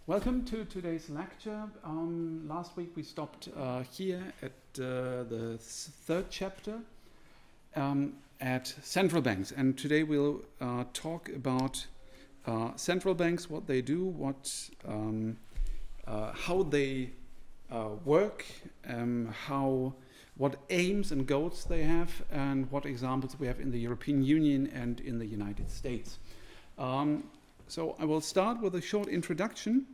Welcome to today's lecture. Last week we stopped here at the third chapter at central banks, and today we'll talk about central banks, what they do, how they work, what aims and goals they have, and what examples we have in the European Union and in the United States. So I will start with a short introduction,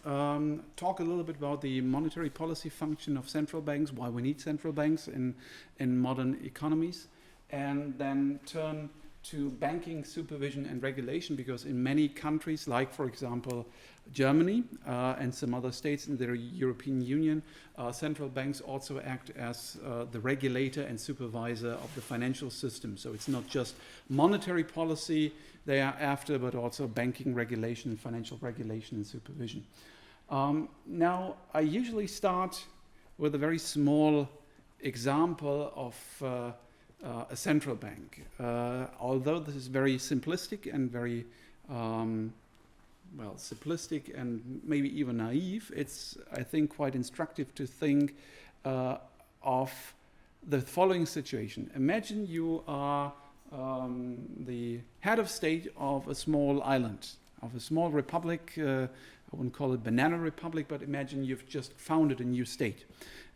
talk a little bit about the monetary policy function of central banks, why we need central banks in modern economies, and then turn to banking supervision and regulation, because in many countries, like for example Germany and some other states in the European Union, central banks also act as the regulator and supervisor of the financial system. So it's not just monetary policy they are after, but also banking regulation, financial regulation and supervision. Now, I usually start with a very small example of a central bank. Although this is very simplistic and very simplistic and maybe even naive, it's, I think, quite instructive to think of the following situation. Imagine you are the head of state of a small island, of a small republic. I wouldn't call it banana republic, but imagine you've just founded a new state.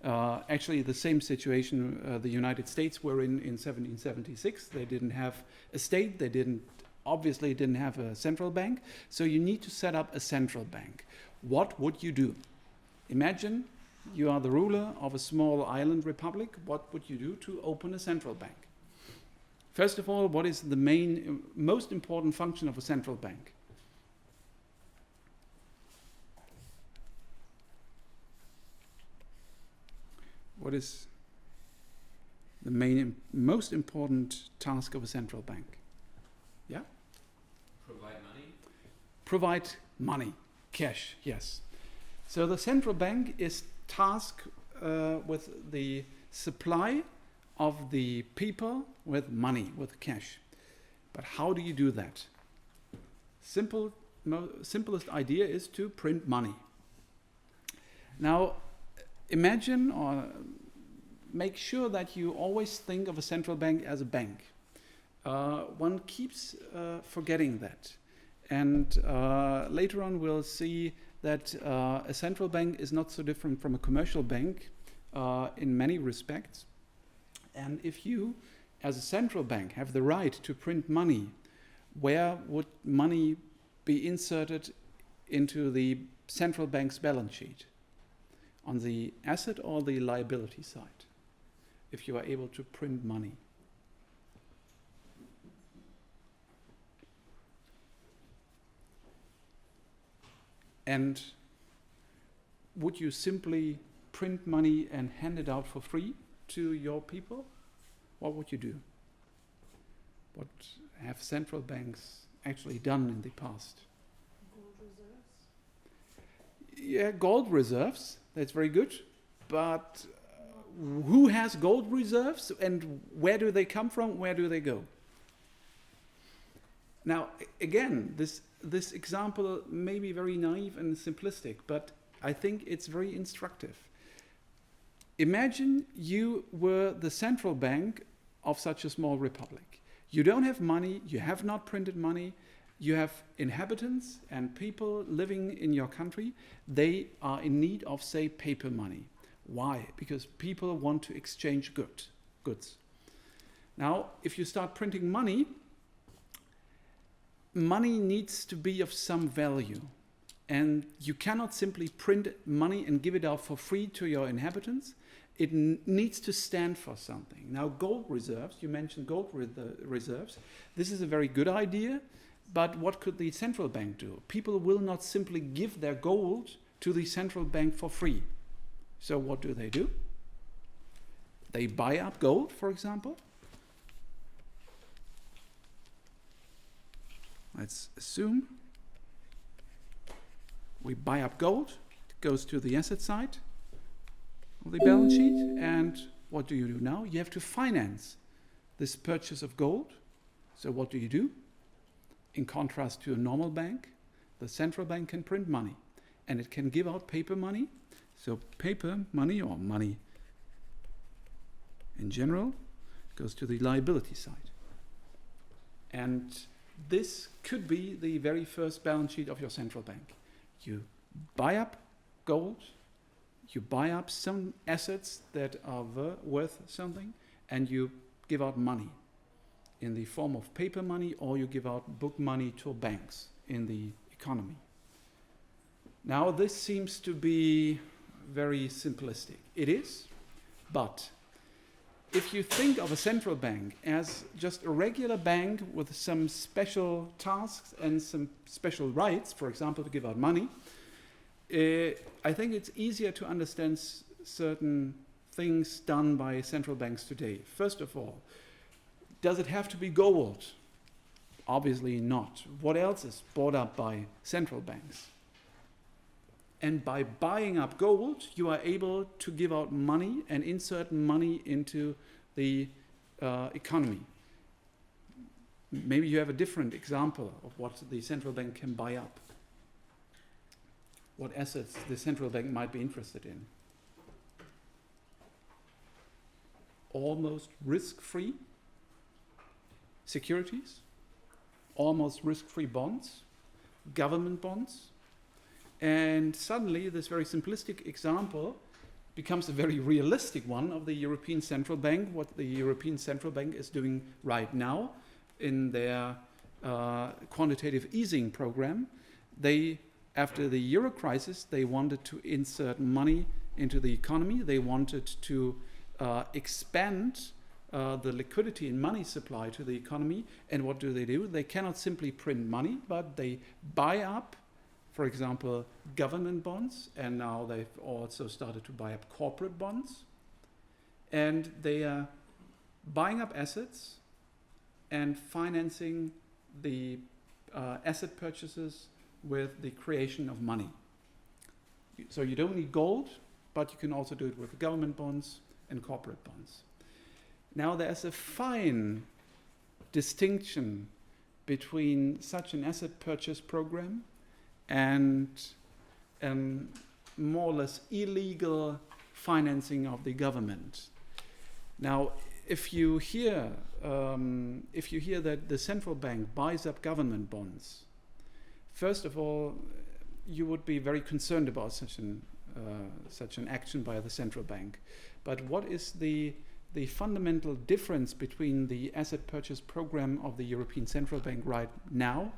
Actually, the same situation the United States were in 1776. They didn't have a state. They obviously didn't have a central bank. So you need to set up a central bank. What would you do? Imagine you are the ruler of a small island republic. What would you do to open a central bank? First of all, what is the most important function of a central bank? What is the most important task of a central bank? Yeah? Provide money? Provide money, cash, yes. So the central bank is tasked with the supply of the people with money, with cash. But how do you do that? Simplest idea is to print money. Now, imagine or make sure that you always think of a central bank as a bank. One keeps forgetting that. And later on we'll see that a central bank is not so different from a commercial bank in many respects. And if you, as a central bank, have the right to print money, where would money be inserted into the central bank's balance sheet? On the asset or the liability side, if you are able to print money? And would you simply print money and hand it out for free to your people? What would you do? What have central banks actually done in the past? Gold reserves? Yeah, gold reserves. That's very good. But who has gold reserves and where do they come from? Where do they go? Now, again, this example may be very naive and simplistic, but I think it's very instructive. Imagine you were the central bank of such a small republic. You don't have money, you have not printed money, you have inhabitants and people living in your country. They are in need of, say, paper money. Why? Because people want to exchange goods. Now, if you start printing money, money needs to be of some value. And you cannot simply print money and give it out for free to your inhabitants. It needs to stand for something. Now, gold reserves, you mentioned gold reserves. This is a very good idea, but what could the central bank do? People will not simply give their gold to the central bank for free. So what do? They buy up gold, for example. Let's assume we buy up gold. It goes to the asset side of the balance sheet. And what do you do now? You have to finance this purchase of gold. So what do? In contrast to a normal bank, the central bank can print money. and it can give out paper money. So paper money, or money in general, goes to the liability side. And this could be the very first balance sheet of your central bank. You buy up gold, you buy up some assets that are worth something, and you give out money in the form of paper money, or you give out book money to banks in the economy. Now, this seems to be very simplistic. It is, but if you think of a central bank as just a regular bank with some special tasks and some special rights, for example, to give out money, I think it's easier to understand certain things done by central banks today. First of all, does it have to be gold? Obviously not. What else is bought up by central banks? And by buying up gold, you are able to give out money and insert money into the economy. Maybe you have a different example of what the central bank can buy up. What assets the central bank might be interested in. Almost risk-free securities, almost risk-free bonds, government bonds. And suddenly this very simplistic example becomes a very realistic one of the European Central Bank, what the European Central Bank is doing right now in their quantitative easing program. They, after the euro crisis, they wanted to insert money into the economy. They wanted to expand the liquidity and money supply to the economy. And what do? They cannot simply print money, but they buy up, for example, government bonds, and now they've also started to buy up corporate bonds. And they are buying up assets and financing the asset purchases with the creation of money. So you don't need gold, but you can also do it with government bonds and corporate bonds. Now there's a fine distinction between such an asset purchase program and more or less illegal financing of the government. Now, if you hear that the central bank buys up government bonds, first of all, you would be very concerned about such an action by the central bank. But what is the fundamental difference between the asset purchase program of the European Central Bank right now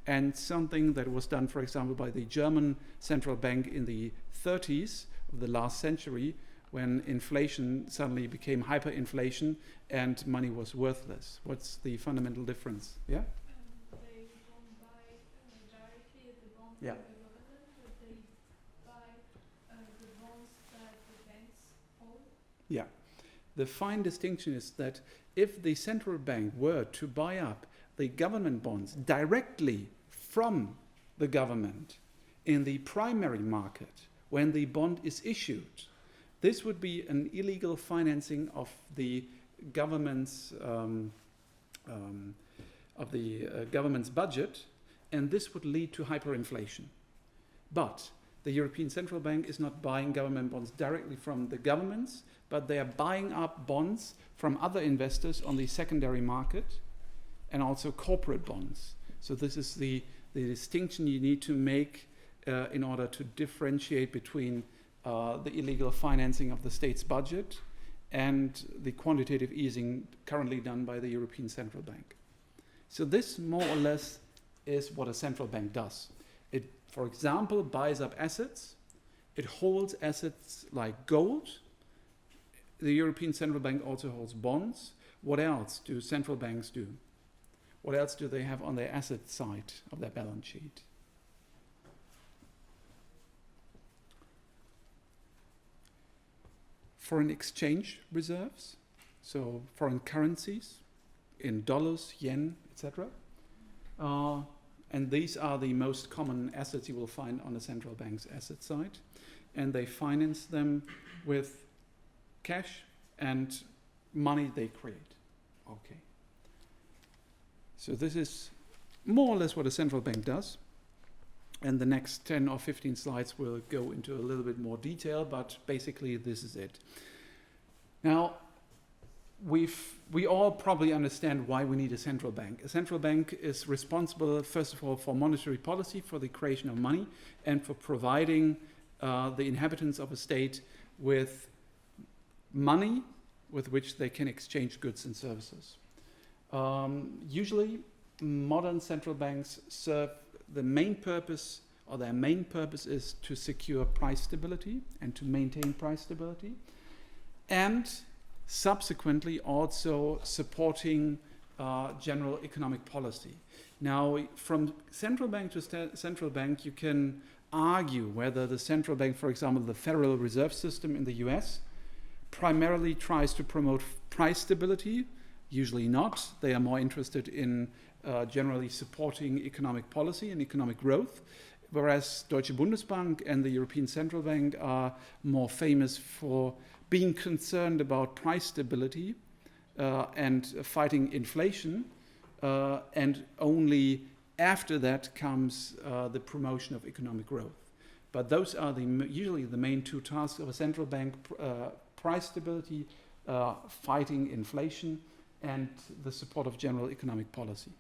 and something that was done, for example, by the German central bank in the 30s of the last century, when inflation suddenly became hyperinflation and money was worthless? What's the fundamental difference? Yeah? They don't buy directly the bonds Yeah. of the government, but they buy the bonds that the banks own. Yeah. The fine distinction is that if the central bank were to buy up the government bonds directly from the government in the primary market when the bond is issued, this would be an illegal financing of the government's government's budget, and this would lead to hyperinflation. But the European Central Bank is not buying government bonds directly from the governments, but they are buying up bonds from other investors on the secondary market and also corporate bonds. So this is the distinction you need to make in order to differentiate between the illegal financing of the state's budget and the quantitative easing currently done by the European Central Bank. So this more or less is what a central bank does. It, for example, buys up assets. It holds assets like gold. The European Central Bank also holds bonds. What else do central banks do? What else do they have on their asset side of their balance sheet? Foreign exchange reserves, so foreign currencies in dollars, yen, etc. And these are the most common assets you will find on the central bank's asset side. And they finance them with cash and money they create. Okay. So this is more or less what a central bank does. And the next 10 or 15 slides will go into a little bit more detail, but basically this is it. Now, we all probably understand why we need a central bank. A central bank is responsible, first of all, for monetary policy, for the creation of money, and for providing the inhabitants of a state with money with which they can exchange goods and services. Usually, modern central banks serve the main purpose, or their main purpose is to secure price stability and to maintain price stability, and subsequently also supporting general economic policy. Now, from central bank to central bank, you can argue whether the central bank, for example, the Federal Reserve System in the US, primarily tries to promote price stability. Usually not. They are more interested in generally supporting economic policy and economic growth, whereas Deutsche Bundesbank and the European Central Bank are more famous for being concerned about price stability and fighting inflation, and only after that comes the promotion of economic growth. But those are usually the main two tasks of a central bank: price stability, fighting inflation, and the support of general economic policy.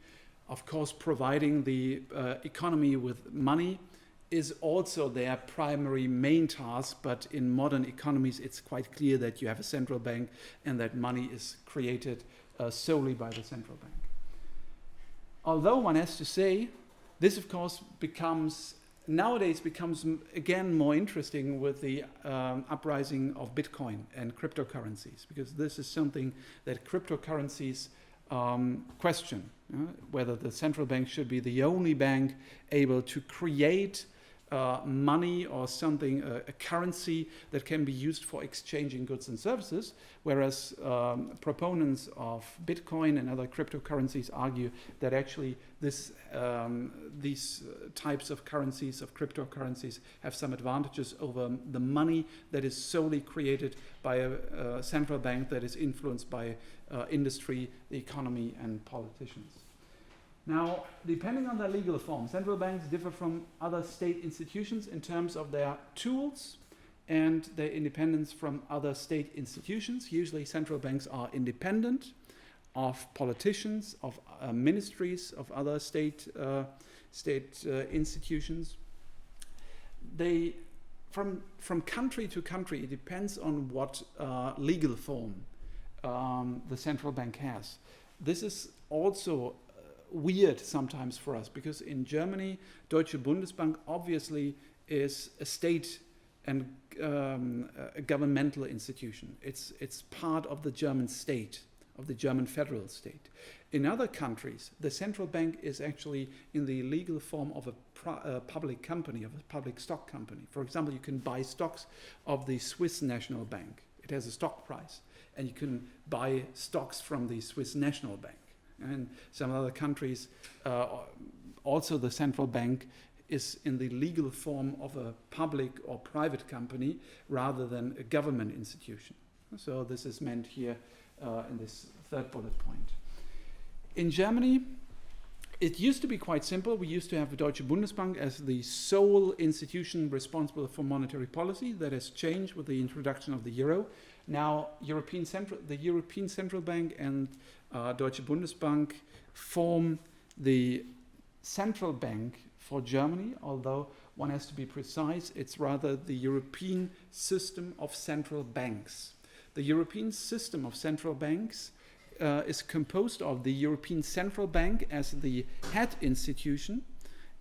Of course, providing the economy with money is also their primary main task, but in modern economies it's quite clear that you have a central bank and that money is created solely by the central bank. Although one has to say, this of course nowadays becomes again more interesting with the uprising of Bitcoin and cryptocurrencies, because this is something that cryptocurrencies question, whether the central bank should be the only bank able to create money or something, a currency that can be used for exchanging goods and services, whereas proponents of Bitcoin and other cryptocurrencies argue that actually these types of currencies, of cryptocurrencies, have some advantages over the money that is solely created by a central bank that is influenced by industry, the economy, and politicians. Now, depending on their legal form, central banks differ from other state institutions in terms of their tools and their independence from other state institutions. Usually central banks are independent of politicians, of ministries, of other state institutions. They, from country to country, it depends on what legal form the central bank has. This is also weird sometimes for us, because in Germany, Deutsche Bundesbank obviously is a state and a governmental institution. It's part of the German state, of the German federal state. In other countries, the central bank is actually in the legal form of a public company, of a public stock company. For example, you can buy stocks of the Swiss National Bank. It has a stock price, and you can buy stocks from the Swiss National Bank. And some other countries, also the central bank is in the legal form of a public or private company rather than a government institution. So this is meant here in this third bullet point. In Germany, it used to be quite simple. We used to have the Deutsche Bundesbank as the sole institution responsible for monetary policy. That has changed with the introduction of the euro. Now, the European Central Bank and Deutsche Bundesbank form the central bank for Germany, although one has to be precise, it's rather the European system of central banks. The European system of central banks is composed of the European Central Bank as the head institution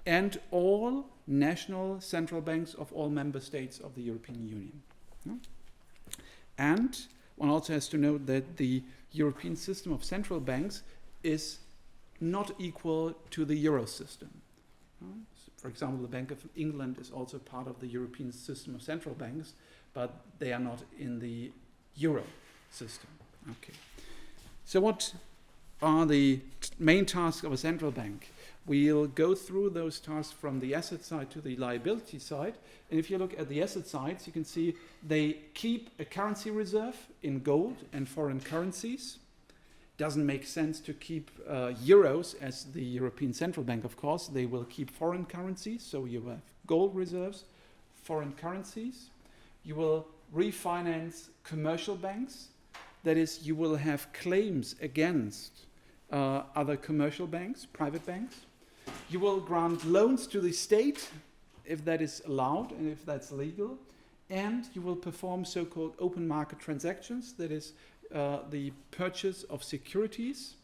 and all national central banks of all member states of the European Union. Yeah? And one also has to note that the European system of central banks is not equal to the euro system. For example, the Bank of England is also part of the European system of central banks, but they are not in the euro system. Okay. So what are the main tasks of a central bank? We'll go through those tasks from the asset side to the liability side. And if you look at the asset sides, you can see they keep a currency reserve in gold and foreign currencies. doesn't make sense to keep euros as the European Central Bank, of course. They will keep foreign currencies, so you have gold reserves, foreign currencies. You will refinance commercial banks. That is, you will have claims against other commercial banks, private banks. You will grant loans to the state if that is allowed and if that's legal. And you will perform so-called open market transactions, that is the purchase of securities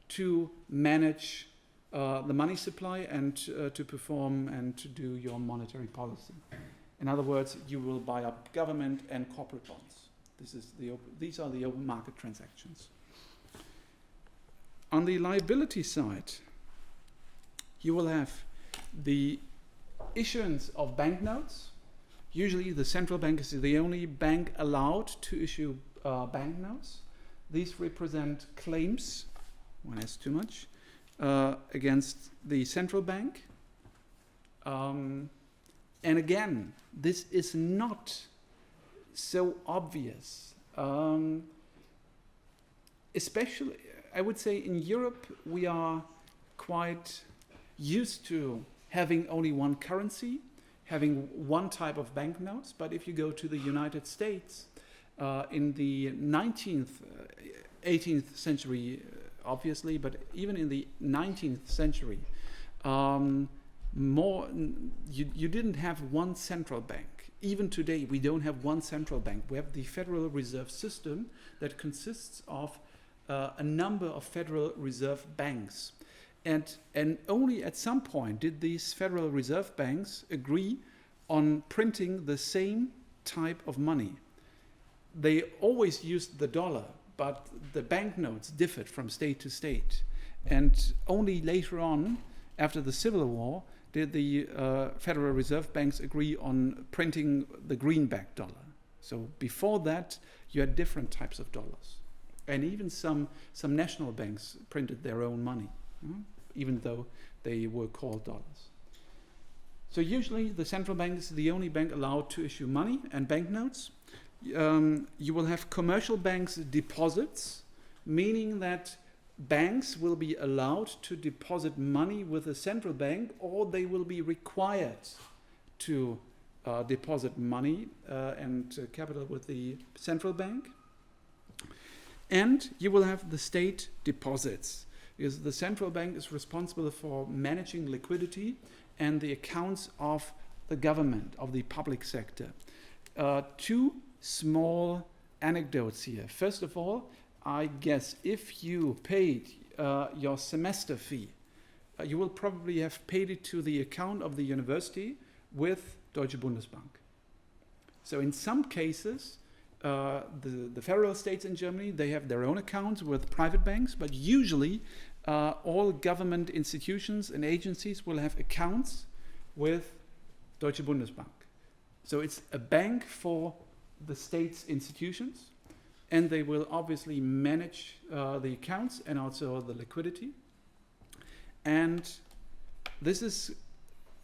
to manage the money supply and to perform and to do your monetary policy. In other words, you will buy up government and corporate bonds. These are the open market transactions. On the liability side, you will have the issuance of banknotes. Usually the central bank is the only bank allowed to issue banknotes. These represent claims, one has too much, against the central bank. And again, this is not so obvious. Especially, I would say in Europe, we are quite used to having only one currency, having one type of banknotes. But if you go to the United States, in the 18th century, obviously, but even in the 19th century, you didn't have one central bank. Even today, we don't have one central bank. We have the Federal Reserve System that consists of a number of Federal Reserve banks. And only at some point did these Federal Reserve banks agree on printing the same type of money. They always used the dollar, but the banknotes differed from state to state. And only later on, after the Civil War, did the Federal Reserve banks agree on printing the greenback dollar. So before that, you had different types of dollars. And even some national banks printed their own money, even though they were called dollars. So usually the central bank is the only bank allowed to issue money and banknotes. You will have commercial banks deposits, meaning that banks will be allowed to deposit money with the central bank, or they will be required to deposit money and capital with the central bank. And you will have the state deposits, because the central bank is responsible for managing liquidity and the accounts of the government, of the public sector. Two small anecdotes here. First of all, I guess if you paid your semester fee, you will probably have paid it to the account of the university with Deutsche Bundesbank. So in some cases, the federal states in Germany, they have their own accounts with private banks, but usually all government institutions and agencies will have accounts with Deutsche Bundesbank. So it's a bank for the state's institutions, and they will obviously manage the accounts and also the liquidity. And this is,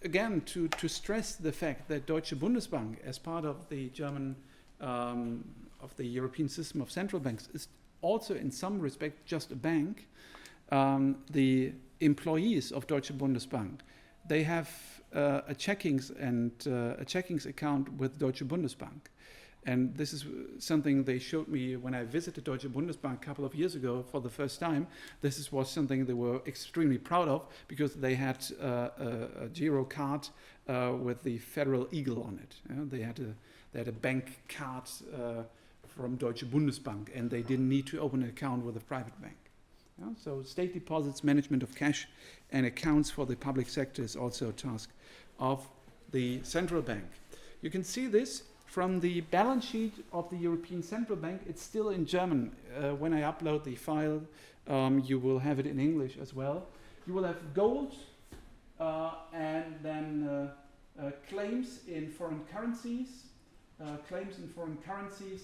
again, to stress the fact that Deutsche Bundesbank, as part of the German, of the European system of central banks, is also in some respect just a bank. The employees of Deutsche Bundesbank, they have a checkings account with Deutsche Bundesbank. And this is something they showed me when I visited Deutsche Bundesbank a couple of years ago for the first time. This was something they were extremely proud of, because they had a Giro card with the Federal Eagle on it. They had a bank card from Deutsche Bundesbank, and they didn't need to open an account with a private bank. So state deposits, management of cash, and accounts for the public sector is also a task of the central bank. You can see this from the balance sheet of the European Central Bank. It's still in German. When I upload the file, you will have it in English as well. You will have gold and then claims in foreign currencies,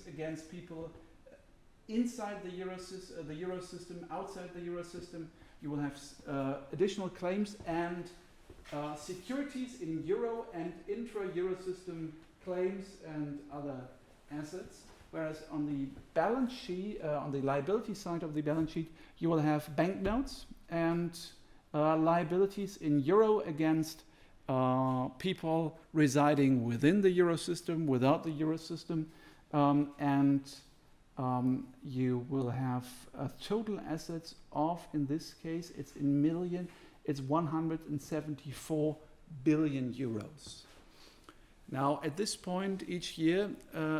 against people inside the Euro system, outside the Euro system. You will have additional claims and securities in Euro and intra-Euro system claims and other assets. whereas on the balance sheet, on the liability side of the balance sheet, you will have banknotes and liabilities in euro against people residing within the euro system, without the euro system, and you will have total assets of, in this case, it's in million, it's 174 billion euros. Now, at this point each year,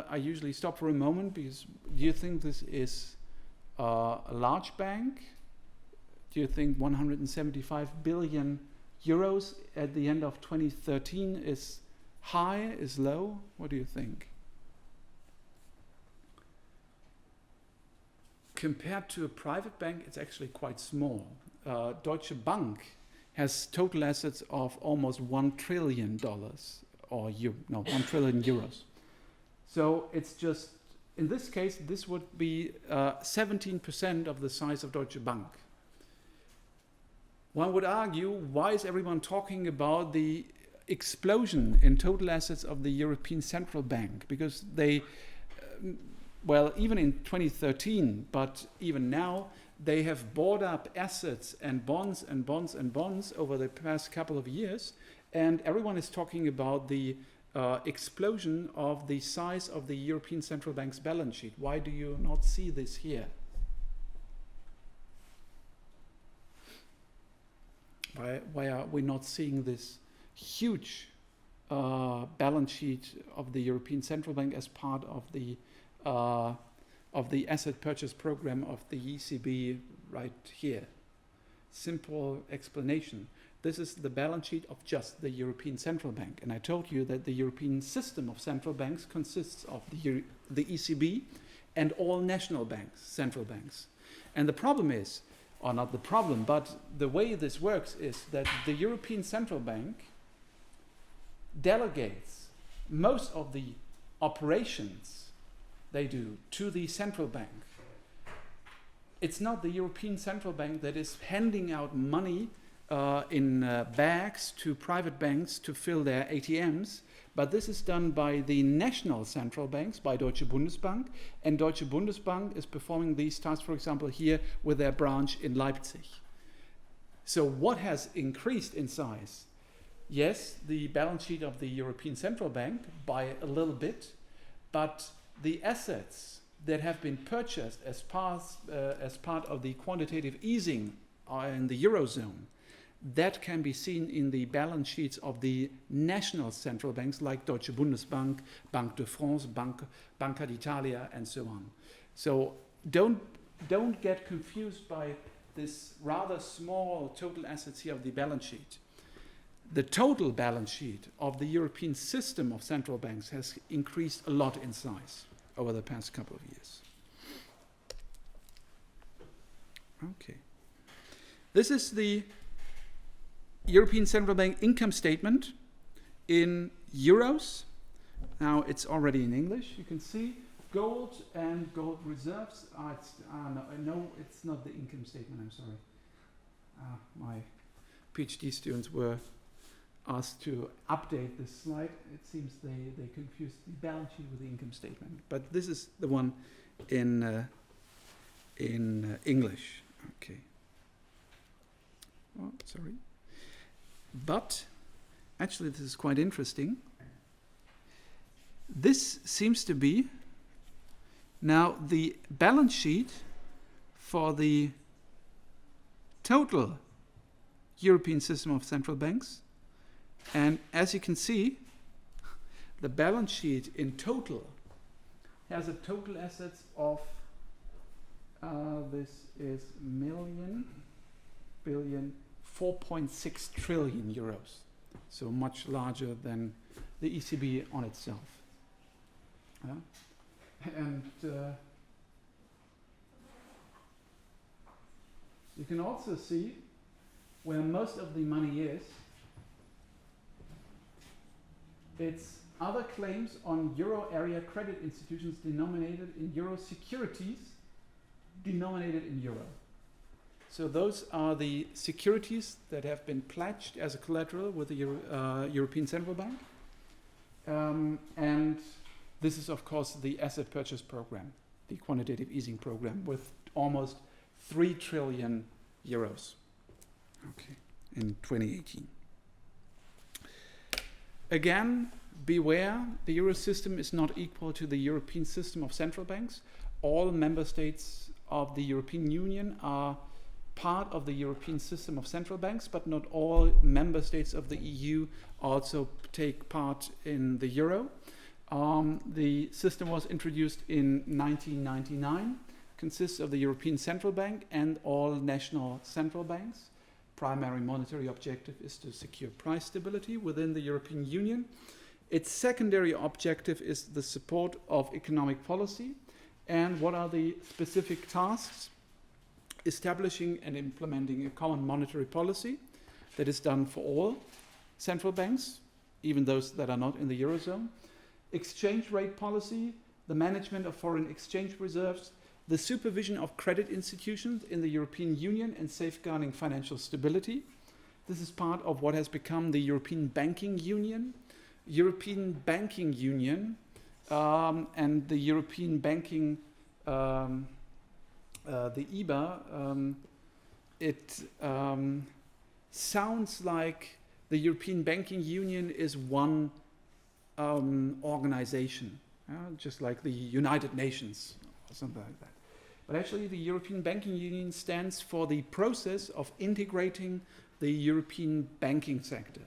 I usually stop for a moment because do you think this is a large bank? Do you think 175 billion euros at the end of 2013 is high, is low? What do you think? Compared to a private bank, it's actually quite small. Deutsche Bank has total assets of almost $1 trillion. Or 1 trillion euros. So it's just, in this case, this would be 17% of the size of Deutsche Bank. One would argue, why is everyone talking about the explosion in total assets of the European Central Bank? Because they, well, even in 2013, but even now, they have bought up assets and bonds and bonds and bonds over the past couple of years. And everyone is talking about the explosion of the size of the European Central Bank's balance sheet. Why do you not see this here? Why are we not seeing this huge balance sheet of the European Central Bank as part of the asset purchase program of the ECB right here? Simple explanation. This is the balance sheet of just the European Central Bank. And I told you that the European system of central banks consists of the ECB and all national banks, central banks. And the problem is, or not the problem, but the way this works is that the European Central Bank delegates most of the operations they do to the central bank. It's not the European Central Bank that is handing out money in bags to private banks to fill their ATMs, but this is done by the national central banks, by Deutsche Bundesbank, and Deutsche Bundesbank is performing these tasks, for example, here with their branch in Leipzig. So what has increased in size? Yes, the balance sheet of the European Central Bank by a little bit, but the assets that have been purchased as part of the quantitative easing in the Eurozone, that can be seen in the balance sheets of the national central banks like Deutsche Bundesbank, Banque de France, Banca d'Italia, and so on. So don't get confused by this rather small total assets here of the balance sheet. The total balance sheet of the European system of central banks has increased a lot in size over the past couple of years. Okay. This is the European Central Bank income statement in euros. Now it's already in English. You can see gold and gold reserves. No, it's not the income statement. I'm sorry. My PhD students were asked to update this slide. It seems they confused the balance sheet with the income statement. But this is the one in English. Okay. Oh, sorry. But actually this is quite interesting. This seems to be now the balance sheet for the total European system of central banks. And as you can see, the balance sheet in total has a total assets of, this is million, billion, 4.6 trillion euros. So much larger than the ECB on itself. And you can also see where most of the money is. It's other claims on euro area credit institutions denominated in euro securities denominated in euro. So those are the securities that have been pledged as a collateral with the European Central Bank. And This is, of course, the asset purchase program, the quantitative easing program, with almost 3 trillion euros. Okay, in 2018. Again, beware, the euro system is not equal to the European system of central banks. All member states of the European Union are part of the European system of central banks, but not all member states of the EU also take part in the euro. The system was introduced in 1999, consists of the European Central Bank and all national central banks. Primary monetary objective is to secure price stability within the European Union. Its secondary objective is the support of economic policy. And what are the specific tasks? Establishing and implementing a common monetary policy that is done for all central banks, even those that are not in the Eurozone. Exchange rate policy, the management of foreign exchange reserves, the supervision of credit institutions in the European Union and safeguarding financial stability. This is part of what has become the European Banking Union. European Banking Union and the European Banking, the EBA, it sounds like the European Banking Union is one organization, just like the United Nations or something like that. But actually the European Banking Union stands for the process of integrating the European banking sector.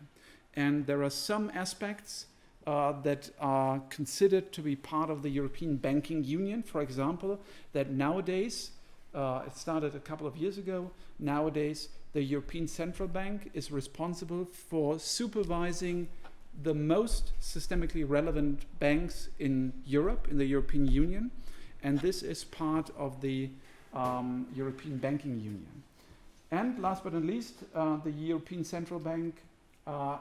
And there are some aspects that are considered to be part of the European Banking Union. For example, that nowadays, it started a couple of years ago, nowadays the European Central Bank is responsible for supervising the most systemically relevant banks in Europe, in the European Union, and this is part of the European Banking Union. And last but not least, the European Central Bank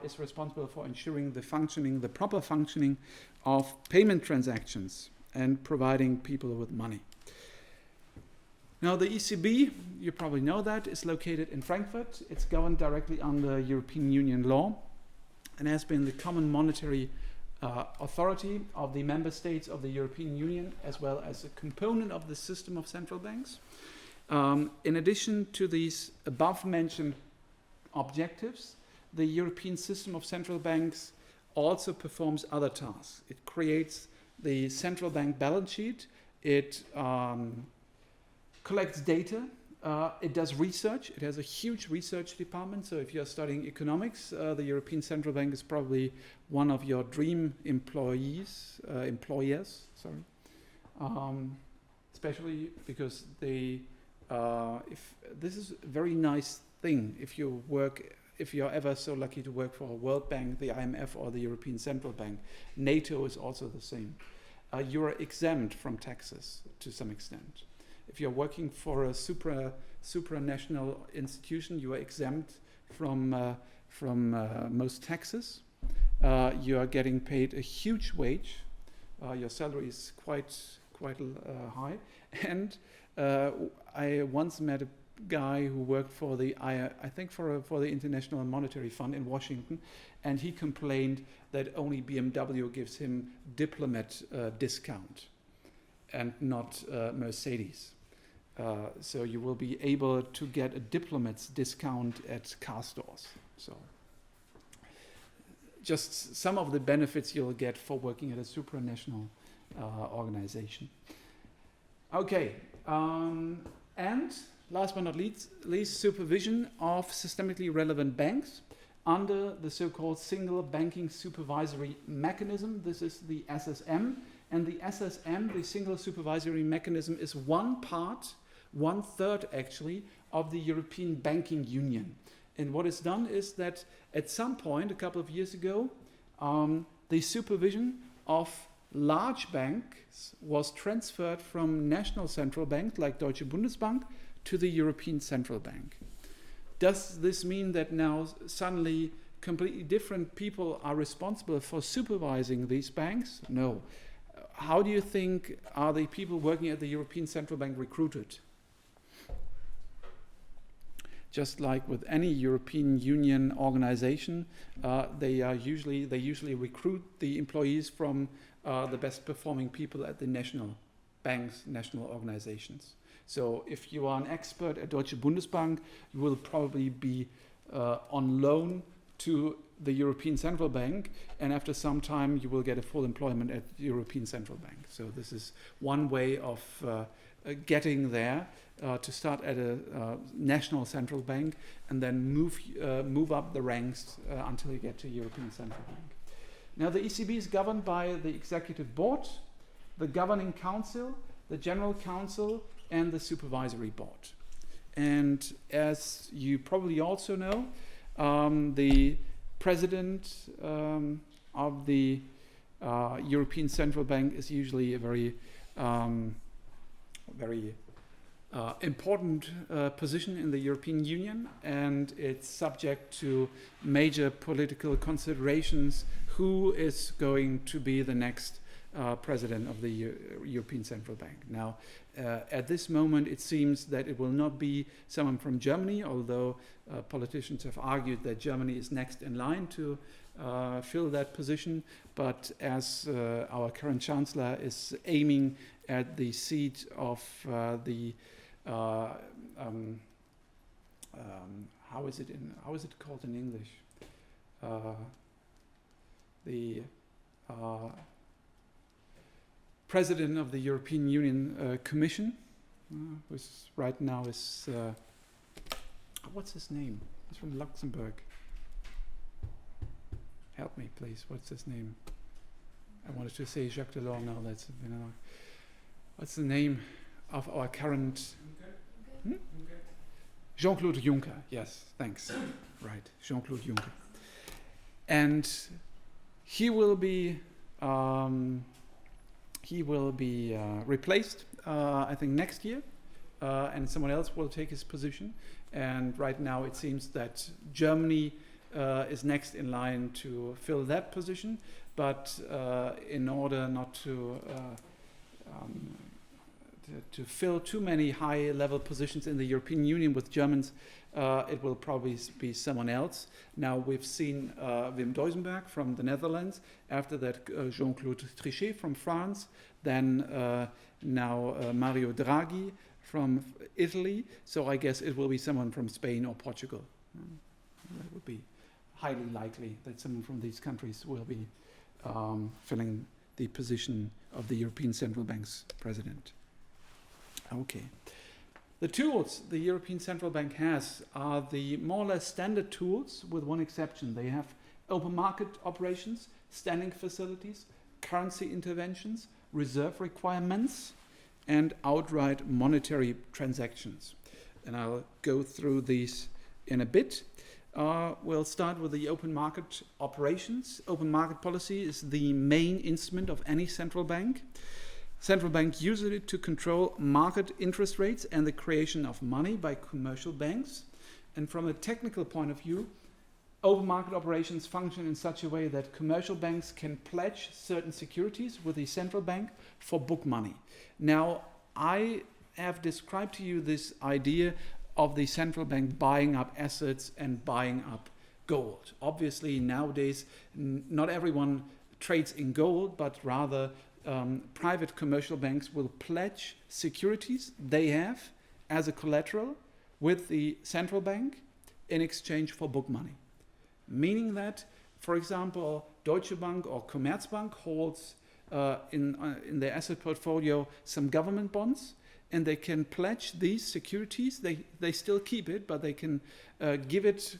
is responsible for ensuring the proper functioning of payment transactions and providing people with money. Now the ECB, you probably know that, is located in Frankfurt. It's governed directly under European Union law and has been the common monetary authority of the member states of the European Union, as well as a component of the system of central banks. In addition to these above-mentioned objectives, the European system of central banks also performs other tasks. It creates the central bank balance sheet, it collects data, it does research, it has a huge research department, so if you're studying economics, the European Central Bank is probably one of your dream employers, especially because they, if this is a very nice thing if you're ever so lucky to work for a World Bank, the IMF, or the European Central Bank. NATO is also the same. You are exempt from taxes to some extent. If you're working for a supranational institution, you are exempt from most taxes. You are getting paid a huge wage. Your salary is quite high. And I once met a guy who worked for the for the International Monetary Fund in Washington, and he complained that only BMW gives him diplomat discount and not Mercedes. So you will be able to get a diplomat's discount at car stores. So just some of the benefits you'll get for working at a supranational organization. Okay, and last but not least, supervision of systemically relevant banks under the so-called Single Banking Supervisory Mechanism. This is the SSM. And the SSM, the Single Supervisory Mechanism, is one third actually, of the European Banking Union. And what is done is that at some point, a couple of years ago, the supervision of large banks was transferred from national central banks like Deutsche Bundesbank to the European Central Bank. Does this mean that now suddenly completely different people are responsible for supervising these banks? No. How do you think are the people working at the European Central Bank recruited? Just like with any European Union organization, they usually recruit the employees from the best performing people at the national banks, national organizations. So if you are an expert at Deutsche Bundesbank, you will probably be on loan to the European Central Bank, and after some time you will get a full employment at the European Central Bank. So this is one way of getting there, to start at a national central bank and then move up the ranks until you get to European Central Bank. Now the ECB is governed by the Executive Board, the Governing Council, the General Council, and the Supervisory Board. And as you probably also know, the President of the European Central Bank is usually a very important position in the European Union, and it's subject to major political considerations who is going to be the next president of the European Central Bank. Now, at this moment, it seems that it will not be someone from Germany, although politicians have argued that Germany is next in line to fill that position. But as our current chancellor is aiming at the seat of how is it called in English? The President of the European Union Commission, who right now is what's his name? He's from Luxembourg. Help me, please. What's his name? I wanted to say Jacques Delors. No, that's what's the name of our current? Jean-Claude Juncker. Yes, thanks. Right, Jean-Claude Juncker, and he will be replaced, I think, next year, and someone else will take his position. And right now it seems that Germany is next in line to fill that position. But in order not to fill too many high-level positions in the European Union with Germans, it will probably be someone else. Now we've seen Wim Duisenberg from the Netherlands, after that Jean-Claude Trichet from France, then now Mario Draghi from Italy. So I guess it will be someone from Spain or Portugal. That would be highly likely that someone from these countries will be filling the position of the European Central Bank's president. Okay. The tools the European Central Bank has are the more or less standard tools, with one exception. They have open market operations, standing facilities, currency interventions, reserve requirements, and outright monetary transactions. And I'll go through these in a bit. We'll start with the open market operations. Open market policy is the main instrument of any central bank. Central bank uses it to control market interest rates and the creation of money by commercial banks. And from a technical point of view, open market operations function in such a way that commercial banks can pledge certain securities with the central bank for book money. Now, I have described to you this idea of the central bank buying up assets and buying up gold. Obviously, nowadays, not everyone trades in gold, but rather private commercial banks will pledge securities they have as a collateral with the central bank in exchange for book money. Meaning that, for example, Deutsche Bank or Commerzbank holds in their asset portfolio some government bonds, and they can pledge these securities. They still keep it, but they can give it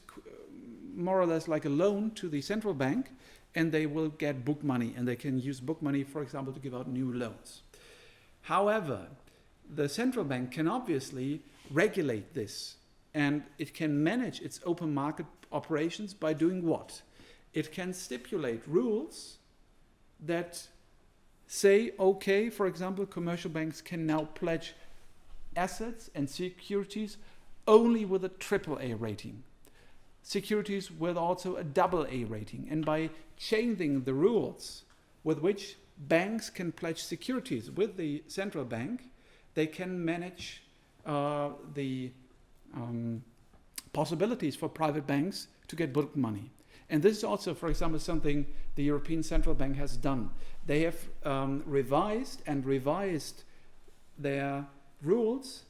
more or less like a loan to the central bank, and they will get book money, and they can use book money, for example, to give out new loans. However, the central bank can obviously regulate this, and it can manage its open market operations by doing what? It can stipulate rules that say, okay, for example, commercial banks can now pledge assets and securities only with a AAA rating. Securities with also a AA rating. And by changing the rules with which banks can pledge securities with the central bank, they can manage the possibilities for private banks to get book money. And this is also, for example, something the European Central Bank has done. They have revised their rules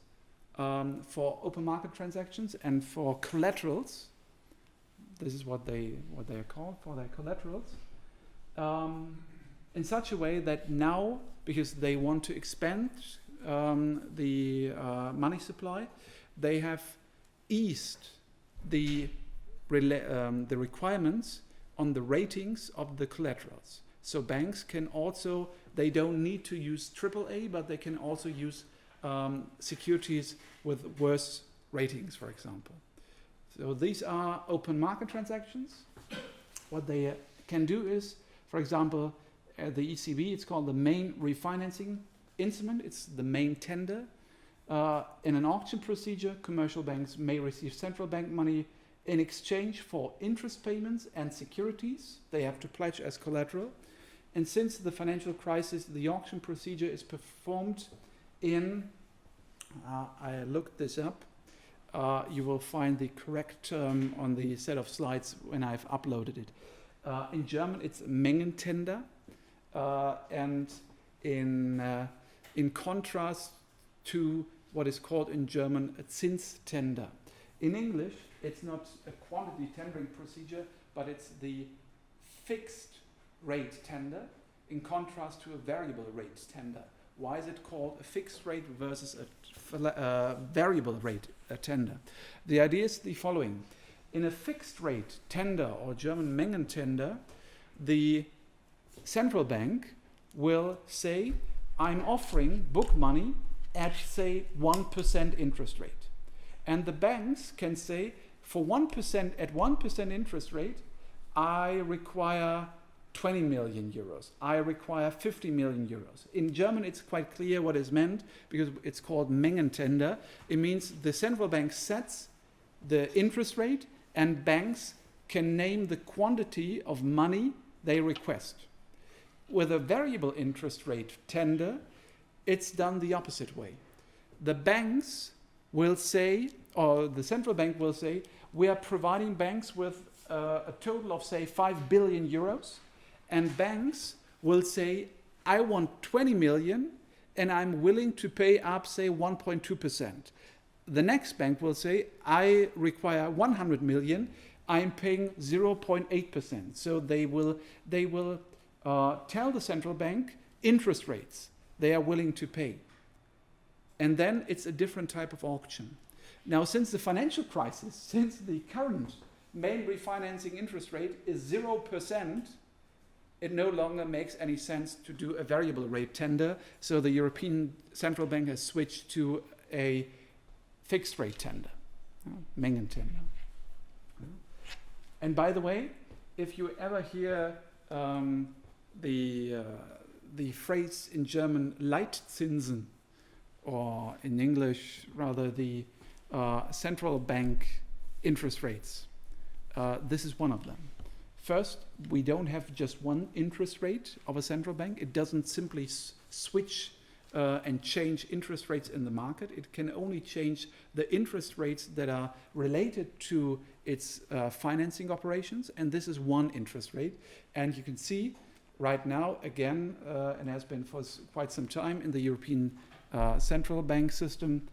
for open market transactions and for collaterals. This is what they are called, for their collaterals, in such a way that now, because they want to expand the money supply, they have eased the requirements on the ratings of the collaterals. So banks can also, they don't need to use AAA, but they can also use securities with worse ratings, for example. So these are open market transactions. What they can do is, for example, the ECB, it's called the main refinancing instrument. It's the main tender. In an auction procedure, commercial banks may receive central bank money in exchange for interest payments and securities they have to pledge as collateral. And since the financial crisis, the auction procedure is performed in, I looked this up, you will find the correct term on the set of slides when I've uploaded it. In German, it's Mengentender, and in contrast to what is called in German a Zinstender. In English, it's not a quantity tendering procedure, but it's the fixed rate tender in contrast to a variable rate tender. Why is it called a fixed rate versus a variable rate tender? The idea is the following. In a fixed rate tender, or German Mengentender, the central bank will say, I'm offering book money at, say, 1% interest rate. And the banks can say, for 1%, at 1% interest rate, I require 20 million euros. I require 50 million euros. In German, it's quite clear what is meant because it's called Mengentender. It means the central bank sets the interest rate and banks can name the quantity of money they request. With a variable interest rate tender, it's done the opposite way. The banks will say, or the central bank will say, we are providing banks with a total of, say, 5 billion euros. And banks will say, I want 20 million and I'm willing to pay up, say, 1.2%. The next bank will say, I require 100 million, I'm paying 0.8%. So they will tell the central bank interest rates they are willing to pay. And then it's a different type of auction. Now, since the financial crisis, since the current main refinancing interest rate is 0%, it no longer makes any sense to do a variable rate tender. So the European Central Bank has switched to a fixed rate tender, Mengentender. And by the way, if you ever hear the phrase in German Leitzinsen, or in English rather the central bank interest rates, this is one of them. First, we don't have just one interest rate of a central bank. It doesn't simply switch and change interest rates in the market. It can only change the interest rates that are related to its financing operations, and this is one interest rate. And you can see right now, again, and has been for quite some time in the European central bank system,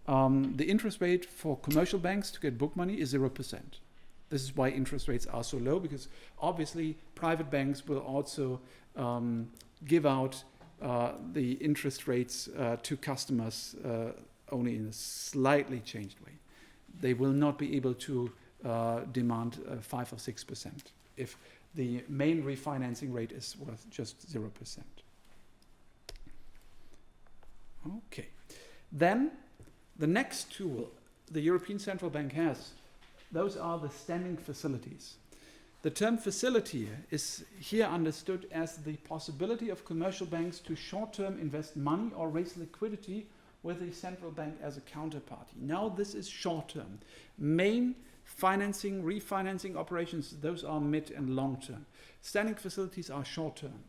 the interest rate for commercial banks to get book money is 0%. This is why interest rates are so low, because obviously private banks will also give out the interest rates to customers only in a slightly changed way. They will not be able to demand 5 or 6% if the main refinancing rate is worth just 0%. Okay. Then the next tool the European Central Bank has, those are the standing facilities. The term facility is here understood as the possibility of commercial banks to short-term invest money or raise liquidity with the central bank as a counterparty. Now this is short-term. Main financing, refinancing operations, those are mid and long-term. Standing facilities are short-term.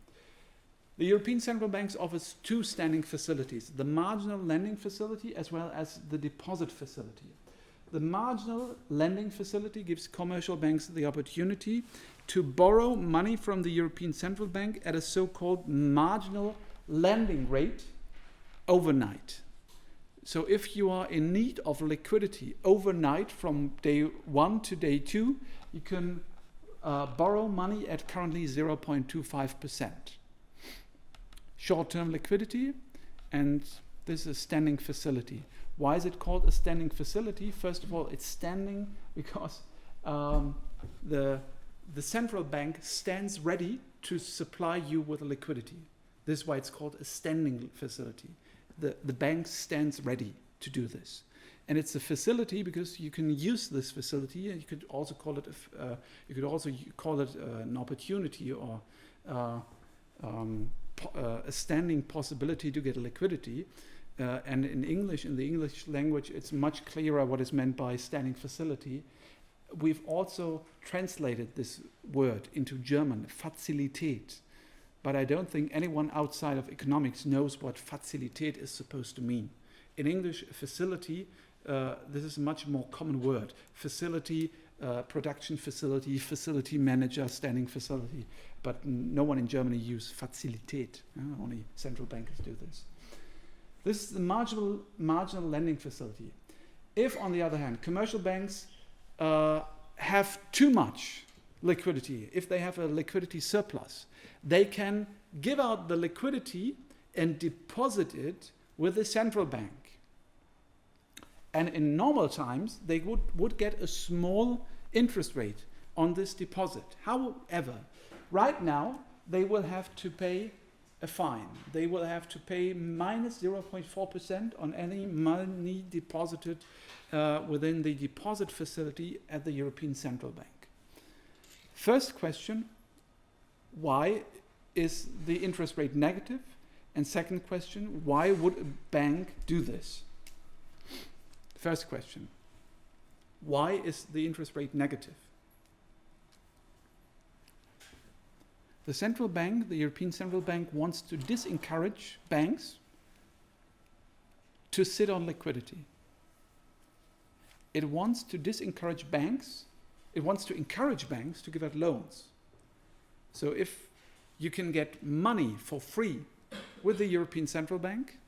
The European Central Bank offers two standing facilities, the marginal lending facility as well as the deposit facility. The marginal lending facility gives commercial banks the opportunity to borrow money from the European Central Bank at a so-called marginal lending rate overnight. So if you are in need of liquidity overnight from day 1 to day 2, you can borrow money at currently 0.25%. Short-term liquidity, and this is a standing facility. Why is it called a standing facility? First of all, it's standing because the central bank stands ready to supply you with liquidity. This is why it's called a standing facility. The bank stands ready to do this. And it's a facility because you can use this facility, and you could also call it an opportunity or a standing possibility to get liquidity. And in English, in the English language, it's much clearer what is meant by standing facility. We've also translated this word into German, Fazilität. But I don't think anyone outside of economics knows what Fazilität is supposed to mean. In English, facility, this is a much more common word. Facility, production facility, facility manager, standing facility. But no one in Germany uses Fazilität. Only central bankers do this. This is the marginal lending facility. If, on the other hand, commercial banks have too much liquidity, if they have a liquidity surplus, they can give out the liquidity and deposit it with the central bank. And in normal times, they would get a small interest rate on this deposit. However, right now, they will have to pay a fine. They will have to pay minus 0.4% on any money deposited within the deposit facility at the European Central Bank. First question, why is the interest rate negative? And second question, why would a bank do this? First question, why is the interest rate negative? The central bank, the European Central Bank, wants to disencourage banks to sit on liquidity. It wants to disencourage banks, it wants to encourage banks to give out loans. So if you can get money for free with the European Central Bank,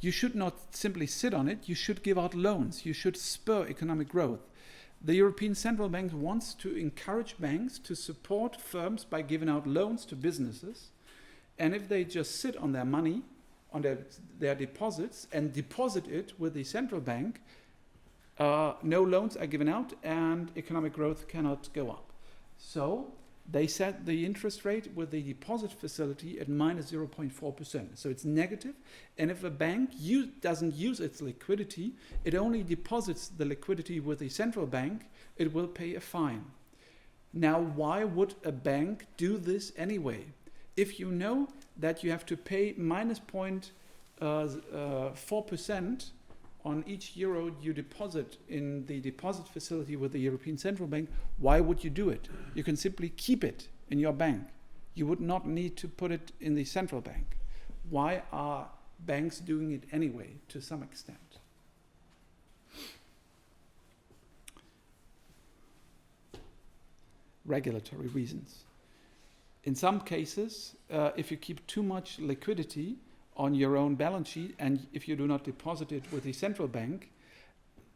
you should not simply sit on it, you should give out loans, you should spur economic growth. The European Central Bank wants to encourage banks to support firms by giving out loans to businesses. And if they just sit on their money, on their deposits, and deposit it with the central bank, no loans are given out and economic growth cannot go up. So they set the interest rate with the deposit facility at minus 0.4%. So it's negative. And if a bank doesn't use its liquidity, it only deposits the liquidity with the central bank, it will pay a fine. Now, why would a bank do this anyway? If you know that you have to pay minus 0.4% on each euro you deposit in the deposit facility with the European Central Bank, why would you do it? You can simply keep it in your bank. You would not need to put it in the central bank. Why are banks doing it anyway, to some extent? Regulatory reasons. In some cases, if you keep too much liquidity on your own balance sheet, and if you do not deposit it with the central bank,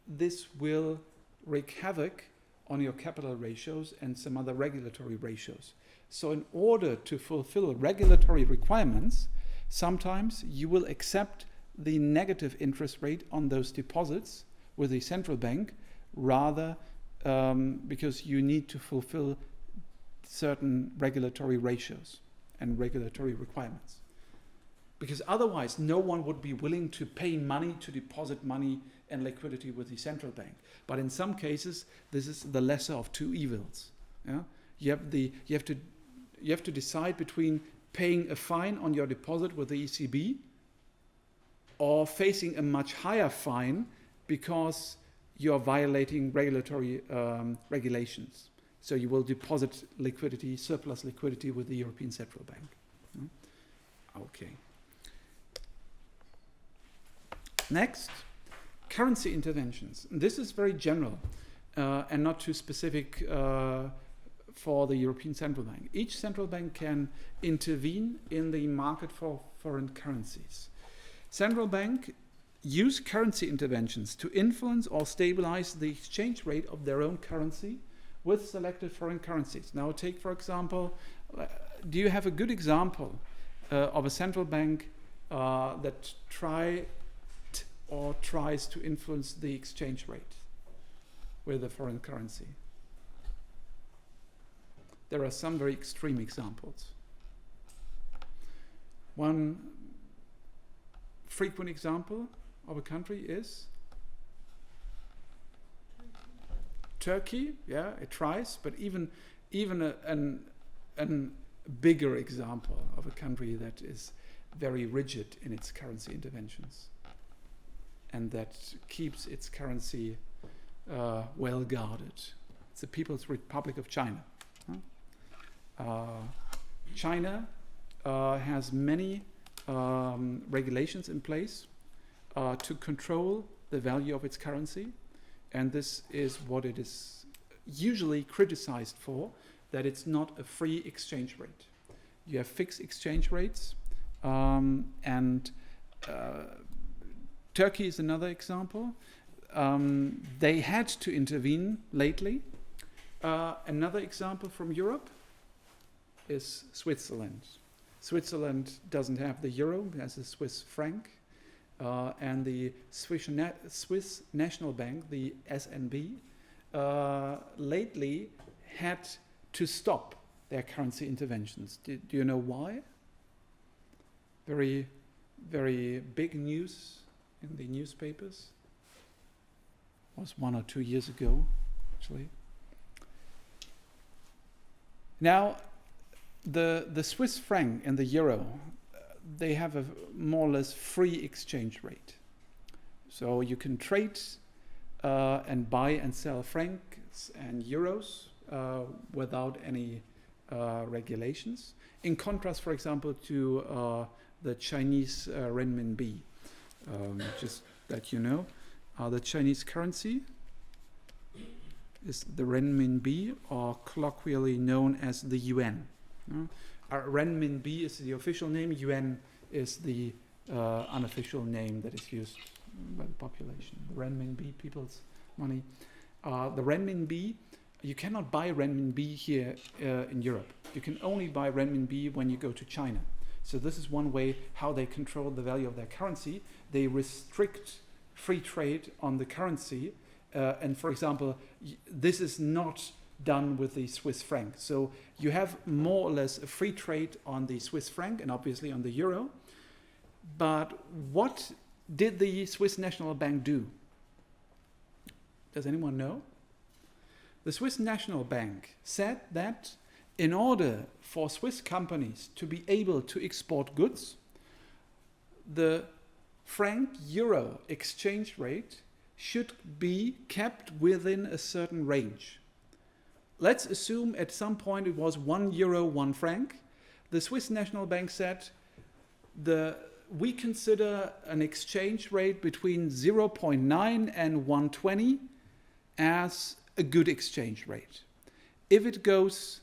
this will wreak havoc on your capital ratios and some other regulatory ratios. So in order to fulfill regulatory requirements, sometimes you will accept the negative interest rate on those deposits with the central bank, rather because you need to fulfill certain regulatory ratios and regulatory requirements. Because otherwise, no one would be willing to pay money to deposit money and liquidity with the central bank. But in some cases, this is the lesser of two evils. Yeah? You have to decide between paying a fine on your deposit with the ECB or facing a much higher fine because you are violating regulatory regulations. So you will deposit liquidity, surplus liquidity, with the European Central Bank. Okay. Next, currency interventions. This is very general and not too specific for the European Central Bank. Each central bank can intervene in the market for foreign currencies. Central bank use currency interventions to influence or stabilize the exchange rate of their own currency with selected foreign currencies. Now take, for example, do you have a good example of a central bank that tries to influence the exchange rate with a foreign currency? There are some very extreme examples. One frequent example of a country is Turkey. Yeah, it tries, but even a bigger example of a country that is very rigid in its currency interventions and that keeps its currency well guarded. It's the People's Republic of China. China has many regulations in place to control the value of its currency, and this is what it is usually criticized for, that it's not a free exchange rate. You have fixed exchange rates, and Turkey is another example. They had to intervene lately. Another example from Europe is Switzerland. Switzerland doesn't have the euro, it has the Swiss franc, and the Swiss National Bank, the SNB, lately had to stop their currency interventions. Do you know why? Very, very big news in the newspapers. It was 1 or 2 years ago, actually. Now, the Swiss franc and the euro, they have a more or less free exchange rate. So you can trade and buy and sell francs and euros without any regulations. In contrast, for example, to the Chinese renminbi. Just that you know, the Chinese currency is the renminbi, or colloquially known as the yuan. Renminbi is the official name, yuan is the unofficial name that is used by the population. The renminbi, people's money. The renminbi, you cannot buy renminbi here in Europe. You can only buy renminbi when you go to China. So this is one way how they control the value of their currency. They restrict free trade on the currency. And for example, this is not done with the Swiss franc. So you have more or less a free trade on the Swiss franc and obviously on the euro. But what did the Swiss National Bank do? Does anyone know? The Swiss National Bank said that in order for Swiss companies to be able to export goods, the franc-euro exchange rate should be kept within a certain range. Let's assume at some point it was €1, 1 franc. The Swiss National Bank said we consider an exchange rate between 0.9 and 120 as a good exchange rate. If it goes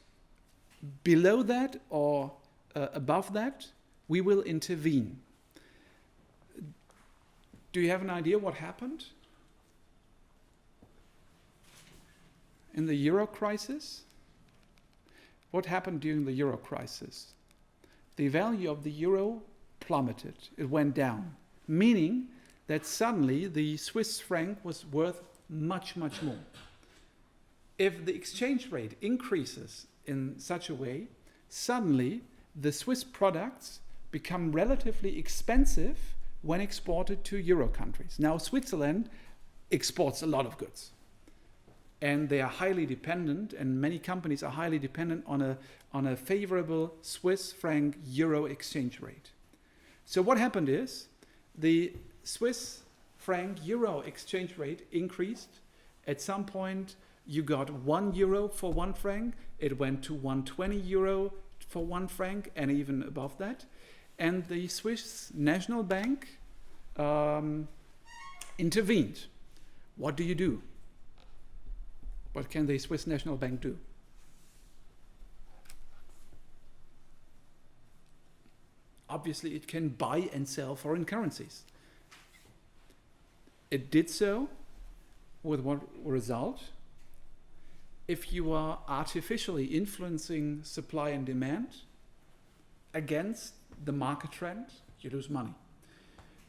below that or above that, we will intervene. Do you have an idea what happened in the euro crisis? What happened during the euro crisis? The value of the euro plummeted. It went down, meaning that suddenly the Swiss franc was worth much, much more. If the exchange rate increases in such a way, suddenly the Swiss products become relatively expensive when exported to euro countries. Now, Switzerland exports a lot of goods, and they are highly dependent, and many companies are highly dependent on a favorable Swiss franc euro exchange rate. So what happened is the Swiss franc euro exchange rate increased. At some point, you got €1 for 1 franc. It went to €120 for 1 franc, and even above that. And the Swiss National Bank intervened. What do you do? What can the Swiss National Bank do? Obviously, it can buy and sell foreign currencies. It did so with what result? If you are artificially influencing supply and demand against the market trend, you lose money.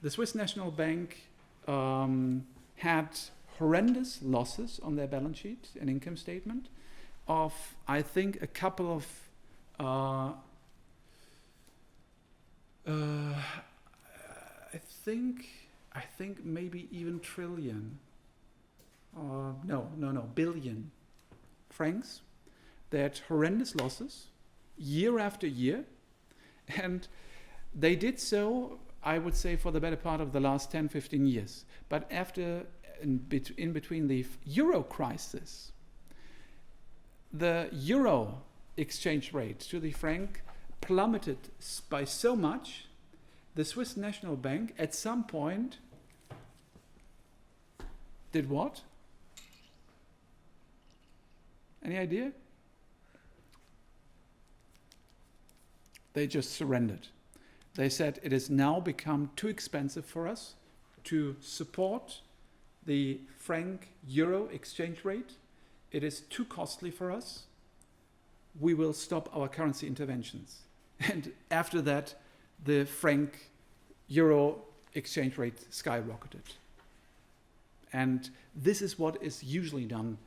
The Swiss National Bank had horrendous losses on their balance sheet and income statement of, I think, a couple of I think maybe even trillion, billion francs. They had horrendous losses year after year, and they did so, I would say, for the better part of the last 10, 15 years. But after, in between the euro crisis, the euro exchange rate to the franc plummeted by so much, the Swiss National Bank at some point did what? Any idea? They just surrendered. They said it has now become too expensive for us to support the franc-euro exchange rate. It is too costly for us. We will stop our currency interventions. And after that, the franc-euro exchange rate skyrocketed. And this is what is usually done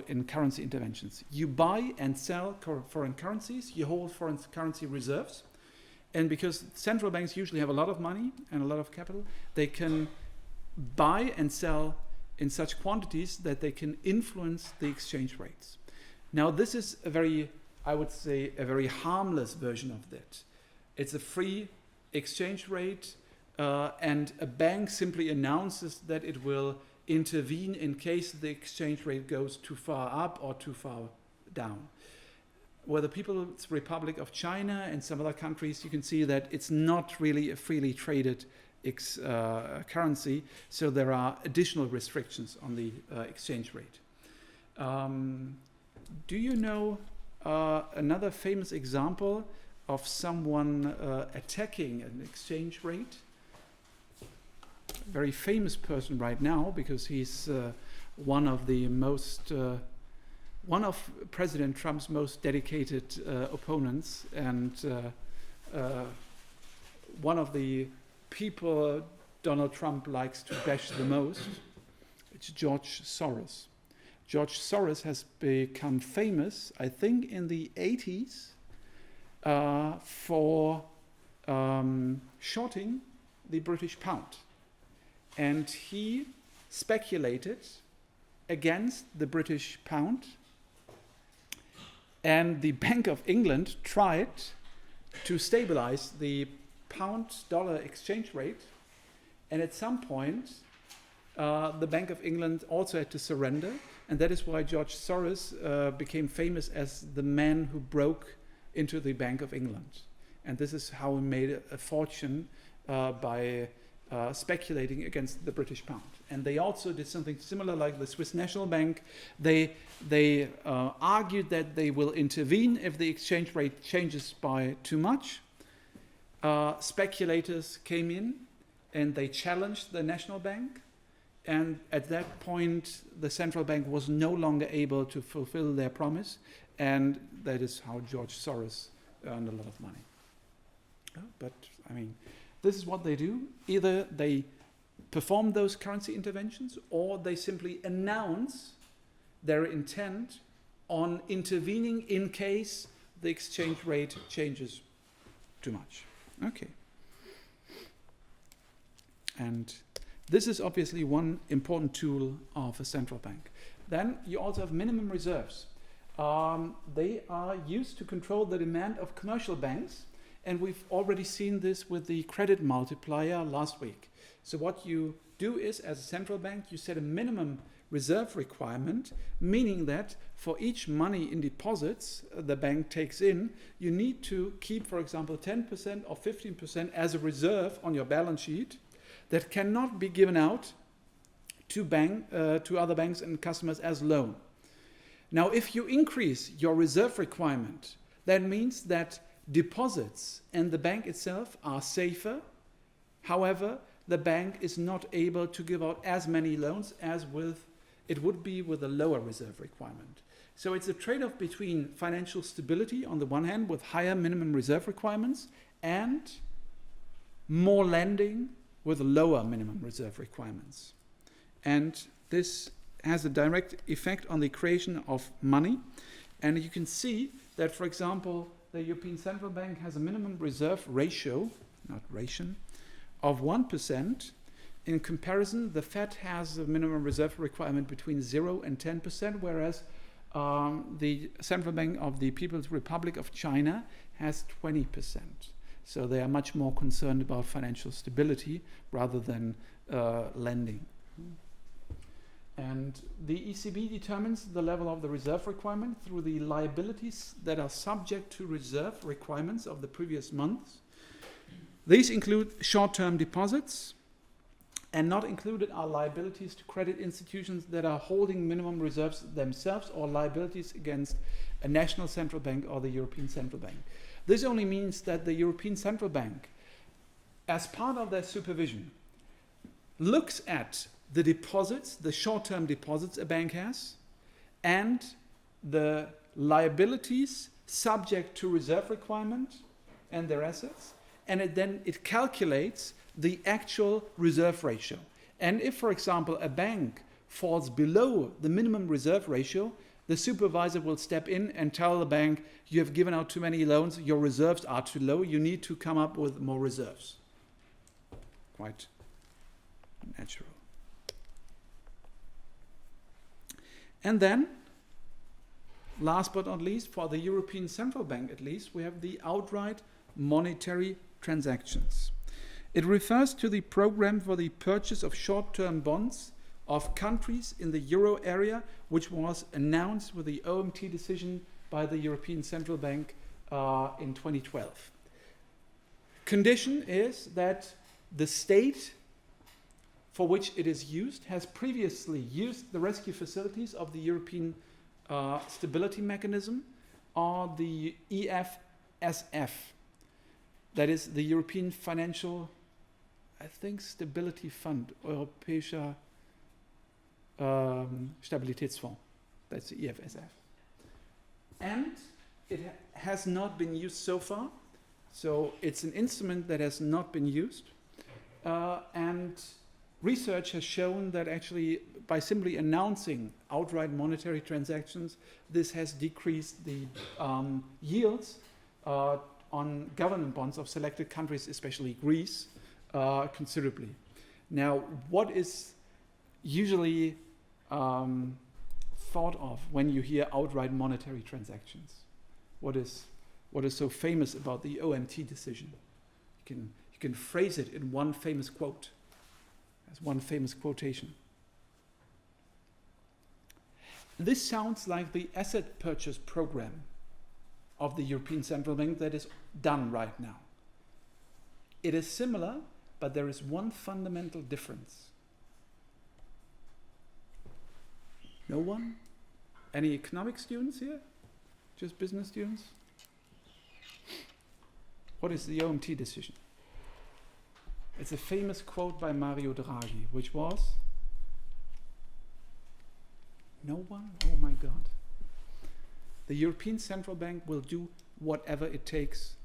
in currency interventions. You buy and sell foreign currencies, you hold foreign currency reserves, and because central banks usually have a lot of money and a lot of capital, they can buy and sell in such quantities that they can influence the exchange rates. Now, this is a very, I would say, a very harmless version of that. It's a free exchange rate, and a bank simply announces that it will intervene in case the exchange rate goes too far up or too far down. Where the People's Republic of China and some other countries, you can see that it's not really a freely traded currency, so there are additional restrictions on the exchange rate. Do you know another famous example of someone attacking an exchange rate? Very famous person right now, because he's one of President Trump's most dedicated opponents, and one of the people Donald Trump likes to bash the most. It's George Soros. George Soros has become famous, I think, in the 80s for shorting the British pound. And he speculated against the British pound, and the Bank of England tried to stabilize the pound-dollar exchange rate, and at some point the Bank of England also had to surrender, and that is why George Soros became famous as the man who broke into the Bank of England. And this is how he made a fortune by speculating against the British pound. And they also did something similar like the Swiss National Bank. They argued that they will intervene if the exchange rate changes by too much. Speculators came in and they challenged the National Bank. And at that point, the central bank was no longer able to fulfill their promise. And that is how George Soros earned a lot of money. But, I mean, this is what they do. Either they perform those currency interventions, or they simply announce their intent on intervening in case the exchange rate changes too much. Okay. And this is obviously one important tool of a central bank. Then you also have minimum reserves. They are used to control the demand of commercial banks, and we've already seen this with the credit multiplier last week. So what you do is, as a central bank, you set a minimum reserve requirement, meaning that for each money in deposits the bank takes in, you need to keep, for example, 10% or 15% as a reserve on your balance sheet that cannot be given out to other banks and customers as loan. Now, if you increase your reserve requirement, that means that deposits and the bank itself are safer. However, the bank is not able to give out as many loans as it would be with a lower reserve requirement. So it's a trade-off between financial stability on the one hand with higher minimum reserve requirements and more lending with lower minimum reserve requirements. And this has a direct effect on the creation of money. And you can see that, for example, the European Central Bank has a minimum reserve ratio, not ration, of 1%. In comparison, the Fed has a minimum reserve requirement between 0 and 10%, whereas the Central Bank of the People's Republic of China has 20%. So they are much more concerned about financial stability rather than lending. And the ECB determines the level of the reserve requirement through the liabilities that are subject to reserve requirements of the previous months. These include short-term deposits, and not included are liabilities to credit institutions that are holding minimum reserves themselves or liabilities against a national central bank or the European Central Bank. This only means that the European Central Bank, as part of their supervision, looks at the deposits, the short-term deposits a bank has, and the liabilities subject to reserve requirement and their assets, and then it calculates the actual reserve ratio. And if, for example, a bank falls below the minimum reserve ratio, the supervisor will step in and tell the bank, you have given out too many loans, your reserves are too low, you need to come up with more reserves. Quite natural. And then, last but not least, for the European Central Bank at least, we have the outright monetary transactions. It refers to the program for the purchase of short-term bonds of countries in the euro area, which was announced with the OMT decision by the European Central Bank in 2012. Condition is that the state for which it is used has previously used the rescue facilities of the European Stability Mechanism or the EFSF. That is the European Financial, I think, Stability Fund, Europäischer Stabilitätsfonds. That's the EFSF. And it has not been used so far. So it's an instrument that has not been used. And research has shown that actually by simply announcing outright monetary transactions, this has decreased the yields on government bonds of selected countries, especially Greece, considerably. Now, what is usually thought of when you hear outright monetary transactions? What is so famous about the OMT decision? You can phrase it in one famous quote, as one famous quotation. This sounds like the asset purchase program of the European Central Bank that is done right now. It is similar, but there is one fundamental difference. No one? Any economic students here? Just business students? What is the OMT decision? It's a famous quote by Mario Draghi, which was, no one? Oh my God. The European Central Bank will do whatever it takes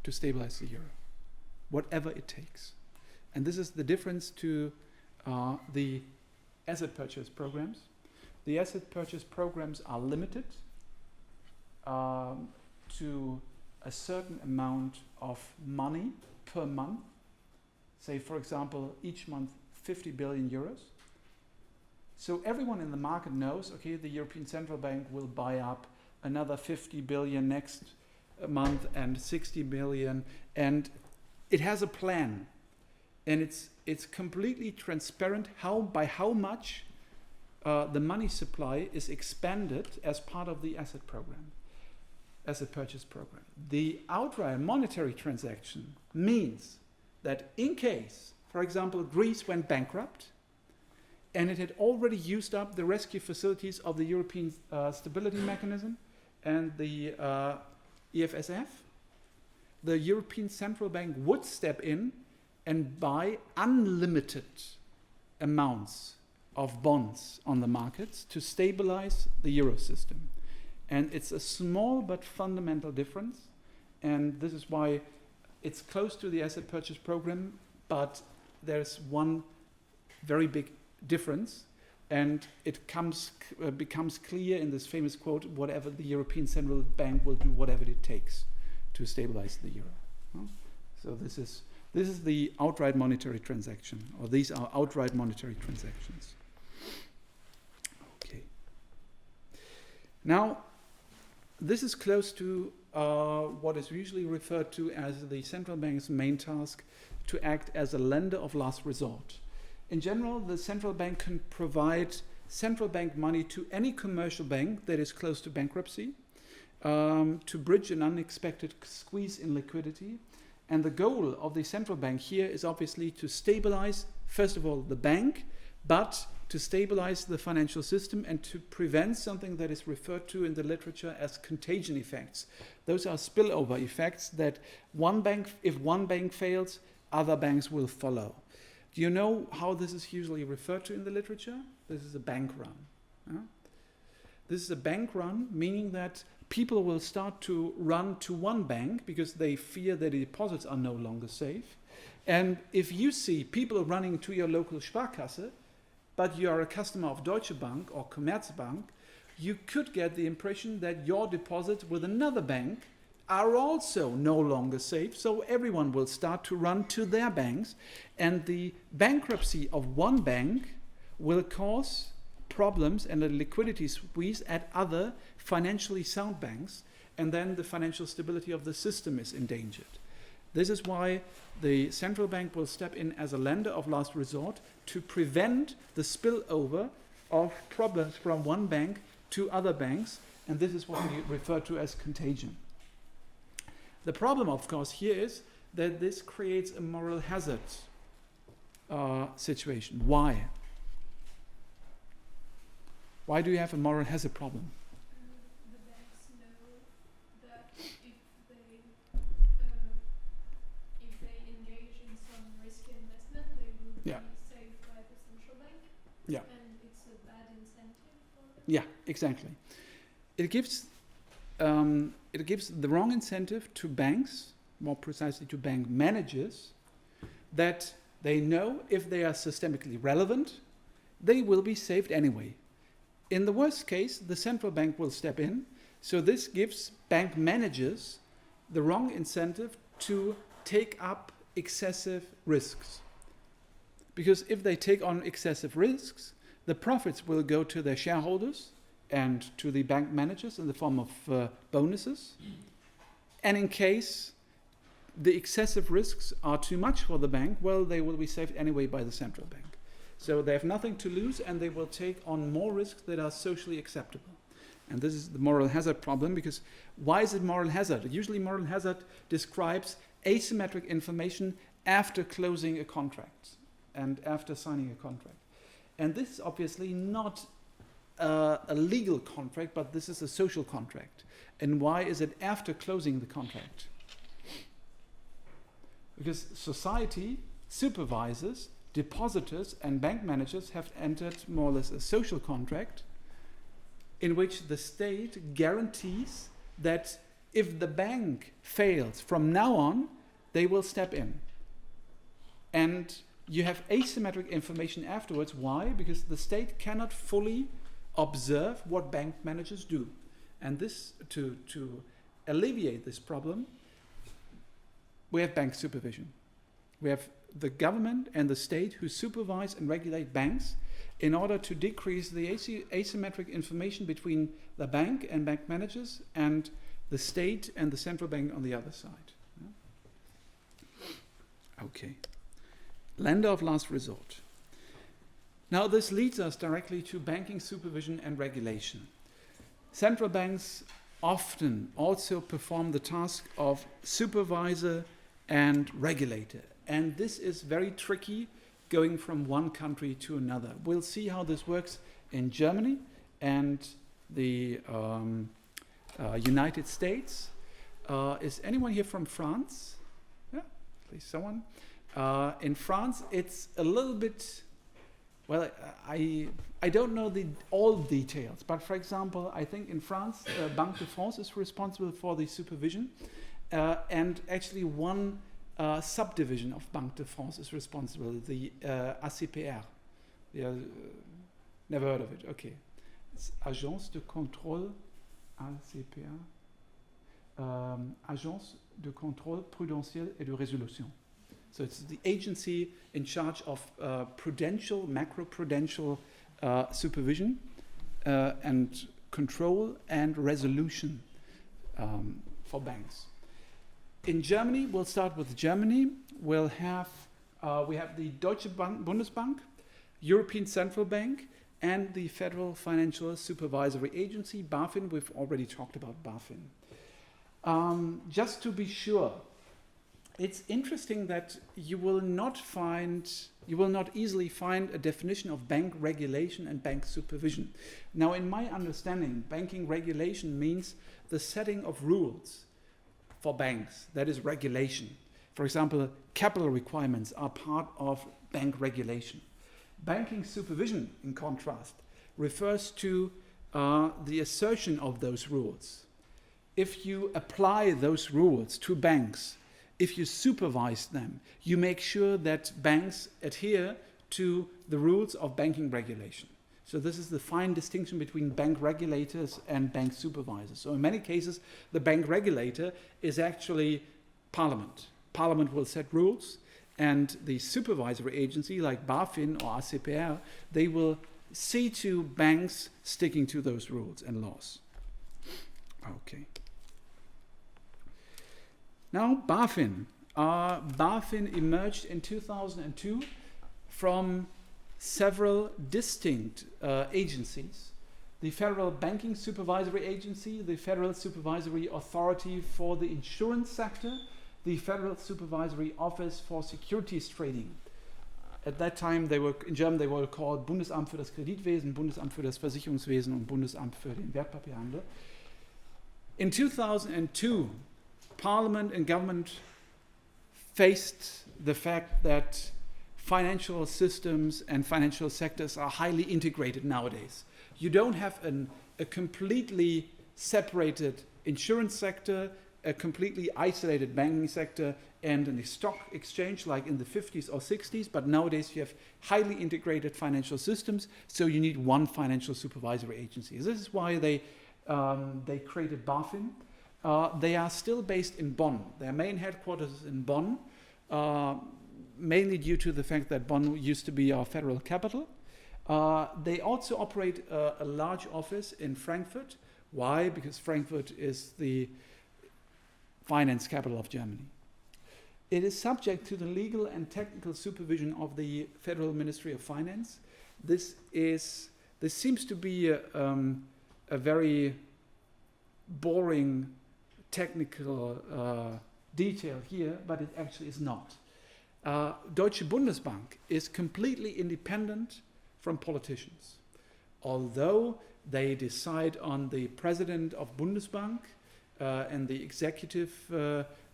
to stabilize the euro. Whatever it takes. And this is the difference to the asset purchase programs. The asset purchase programs are limited to a certain amount of money per month. Say, for example, each month 50 billion euros. So everyone in the market knows, okay, the European Central Bank will buy up another 50 billion next month and 60 billion, and it has a plan. And it's completely transparent by how much the money supply is expanded as part of the asset purchase program. The outright monetary transaction means that in case For example, Greece went bankrupt, and it had already used up the rescue facilities of the European Stability Mechanism and the EFSF. The European Central Bank would step in and buy unlimited amounts of bonds on the markets to stabilize the euro system. And it's a small but fundamental difference, and this is why it's close to the asset purchase program, but there's one very big difference, and it becomes clear in this famous quote, whatever the European Central Bank will do whatever it takes to stabilize the euro. So this is the outright monetary transaction, or these are outright monetary transactions. Okay. Now, this is close to what is usually referred to as the central bank's main task, to act as a lender of last resort. In general, the central bank can provide central bank money to any commercial bank that is close to bankruptcy, to bridge an unexpected squeeze in liquidity. And the goal of the central bank here is obviously to stabilize, first of all, the bank, but to stabilize the financial system and to prevent something that is referred to in the literature as contagion effects. Those are spillover effects that if one bank fails, other banks will follow. Do you know how this is usually referred to in the literature? This is a bank run. This is a bank run, meaning that people will start to run to one bank because they fear that the deposits are no longer safe. And if you see people running to your local Sparkasse, but you are a customer of Deutsche Bank or Commerzbank, you could get the impression that your deposits with another bank are also no longer safe, so everyone will start to run to their banks, and the bankruptcy of one bank will cause problems and a liquidity squeeze at other financially sound banks, and then the financial stability of the system is endangered. This is why the central bank will step in as a lender of last resort to prevent the spillover of problems from one bank to other banks, and this is what we refer to as contagion. The problem, of course, here is that this creates a moral hazard situation. Why? Why do you have a moral hazard problem? The banks know that if they engage in some risky investment, they will Yeah. be saved by the central bank. Yeah. And it's a bad incentive for them. Yeah, exactly. It gives the wrong incentive to banks, more precisely to bank managers, that they know if they are systemically relevant, they will be saved anyway. In the worst case, the central bank will step in, so this gives bank managers the wrong incentive to take up excessive risks. Because if they take on excessive risks, the profits will go to their shareholders and to the bank managers in the form of bonuses. And in case the excessive risks are too much for the bank, well, they will be saved anyway by the central bank. So they have nothing to lose, and they will take on more risks that are socially acceptable. And this is the moral hazard problem, because why is it moral hazard? Usually moral hazard describes asymmetric information after closing a contract and after signing a contract. And this is obviously not a legal contract, but this is a social contract. And why is it after closing the contract? Because society, supervisors, depositors, and bank managers have entered more or less a social contract in which the state guarantees that if the bank fails from now on, they will step in. And you have asymmetric information afterwards. Why? Because the state cannot fully observe what bank managers do. And this, to alleviate this problem, we have bank supervision. We have the government and the state who supervise and regulate banks in order to decrease the asymmetric information between the bank and bank managers and the state and the central bank on the other side. Okay. Lender of last resort. Now this leads us directly to banking supervision and regulation. Central banks often also perform the task of supervisor and regulator. and this is very tricky going from one country to another. We'll see how this works in Germany and the United States. Is anyone here from France? Yeah, at least someone. In France, it's a little bit, well, I don't know all details, but for example, I think in France, Banque de France is responsible for the supervision, and actually one subdivision of Banque de France is responsible, the ACPR. Yeah, never heard of it, okay. It's Agence de Contrôle, ACPR, Agence de Contrôle Prudentiel et de Résolution. So it's the agency in charge of prudential, macro-prudential supervision and control and resolution for banks. In Germany, we'll start with Germany. We have the Deutsche Bundesbank, European Central Bank, and the Federal Financial Supervisory Agency, BaFin. We've already talked about BaFin. Just to be sure, it's interesting that you will not easily find a definition of bank regulation and bank supervision. Now, in my understanding, banking regulation means the setting of rules for banks. That is regulation. For example, capital requirements are part of bank regulation. Banking supervision, in contrast, refers to the assertion of those rules. If you apply those rules to banks, if you supervise them, you make sure that banks adhere to the rules of banking regulation. So this is the fine distinction between bank regulators and bank supervisors. So in many cases, the bank regulator is actually Parliament. Parliament will set rules, and the supervisory agency like BaFin or ACPR, they will see to banks sticking to those rules and laws. Okay. Now, BaFin. BaFin emerged in 2002 from several distinct agencies. The Federal Banking Supervisory Agency, the Federal Supervisory Authority for the Insurance Sector, the Federal Supervisory Office for Securities Trading. At that time, in German, they were called Bundesamt für das Kreditwesen, Bundesamt für das Versicherungswesen und Bundesamt für den Wertpapierhandel. In 2002, Parliament and government faced the fact that financial systems and financial sectors are highly integrated nowadays. You don't have a completely separated insurance sector, a completely isolated banking sector, and a stock exchange like in the 50s or 60s, but nowadays you have highly integrated financial systems, so you need one financial supervisory agency. This is why they created BaFin. They are still based in Bonn. Their main headquarters is in Bonn, mainly due to the fact that Bonn used to be our federal capital. They also operate a large office in Frankfurt. Why? Because Frankfurt is the finance capital of Germany. It is subject to the legal and technical supervision of the Federal Ministry of Finance. This seems to be a very boring technical detail here, but it actually is not. Deutsche Bundesbank is completely independent from politicians, although they decide on the president of Bundesbank and the executive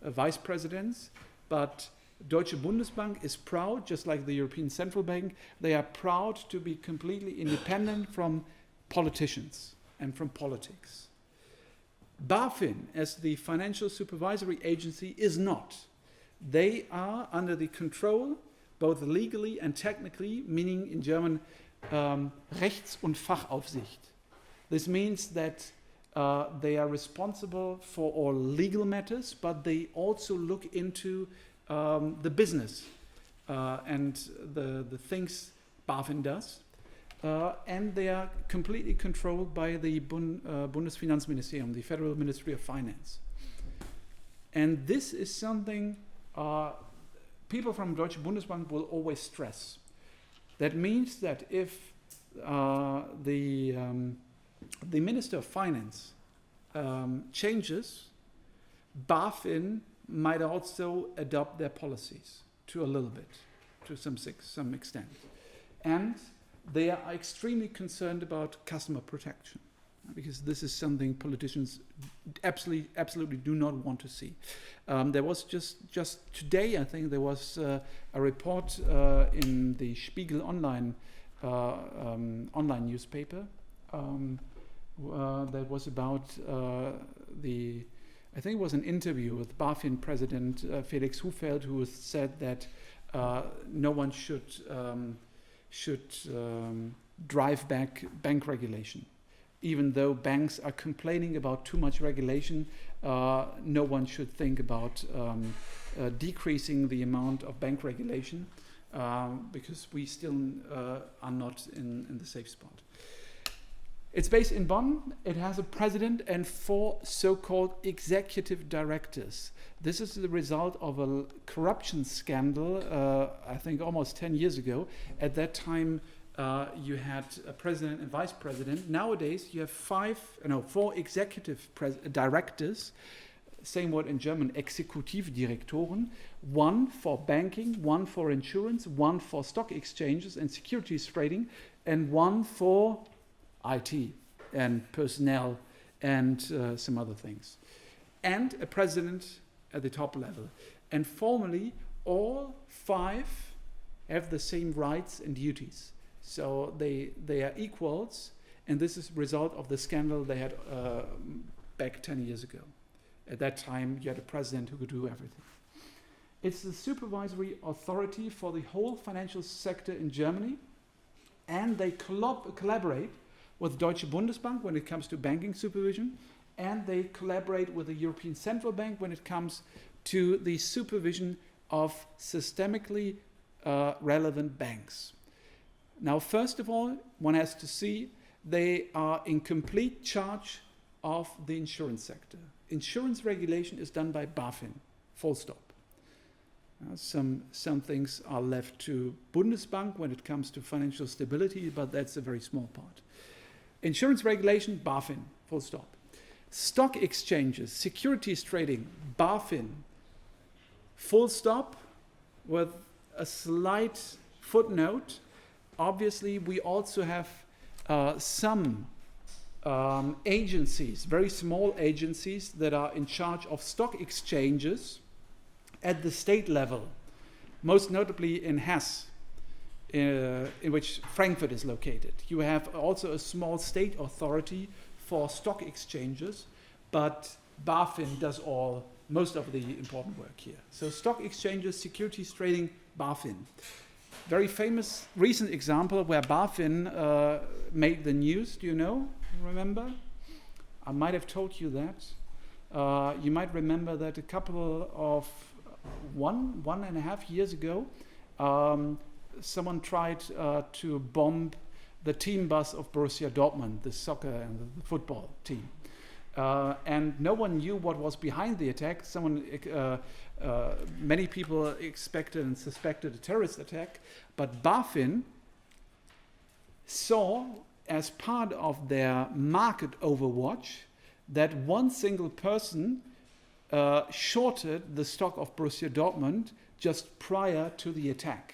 vice presidents, but Deutsche Bundesbank is proud, just like the European Central Bank, they are proud to be completely independent from politicians and from politics. BaFin, as the financial supervisory agency, is not. They are under the control, both legally and technically, meaning in German, Rechts- und Fachaufsicht. This means that they are responsible for all legal matters, but they also look into the business and the things BaFin does. And they are completely controlled by the Bundesfinanzministerium, the Federal Ministry of Finance. And this is something people from Deutsche Bundesbank will always stress. That means that if the Minister of Finance changes, BaFin might also adopt their policies. to a little bit, to some extent. And they are extremely concerned about customer protection, because this is something politicians absolutely do not want to see. There was just today, I think, there was a report in the Spiegel online newspaper that was about I think it was an interview with BaFin President Felix Hufeld, who said that no one should drive back bank regulation. Even though banks are complaining about too much regulation, no one should think about decreasing the amount of bank regulation, because we still are not in the safe spot. It's based in Bonn. It has a president and 4 so-called executive directors. This is the result of a corruption scandal, I think almost 10 years ago. At that time, you had a president and vice president. Nowadays, you have 4 executive directors, same word in German, Exekutivdirektoren, 1 for banking, 1 for insurance, 1 for stock exchanges and securities trading, and 1 for IT and personnel and some other things. And a president at the top level. And formally, all 5 have the same rights and duties. So they are equals, and this is a result of the scandal they had back 10 years ago. At that time, you had a president who could do everything. It's the supervisory authority for the whole financial sector in Germany, and they collaborate with Deutsche Bundesbank when it comes to banking supervision, and they collaborate with the European Central Bank when it comes to the supervision of systemically relevant banks. Now, first of all, one has to see they are in complete charge of the insurance sector. Insurance regulation is done by BaFin, full stop. Some things are left to Bundesbank when it comes to financial stability, but that's a very small part. Insurance regulation, BaFin, full stop. Stock exchanges, securities trading, BaFin, full stop, with a slight footnote. Obviously, we also have some agencies, very small agencies, that are in charge of stock exchanges at the state level, most notably in Hesse, in which Frankfurt is located. You have also a small state authority for stock exchanges, but BaFin does most of the important work here. So stock exchanges, securities trading, BaFin. Very famous recent example where BaFin made the news. Do you know? Remember? I might have told you that. You might remember that a couple of one and a half years ago, someone tried to bomb the team bus of Borussia Dortmund, the soccer and the football team. And no one knew what was behind the attack. Many people expected and suspected a terrorist attack, but BaFin saw, as part of their market overwatch, that one single person shorted the stock of Borussia Dortmund just prior to the attack.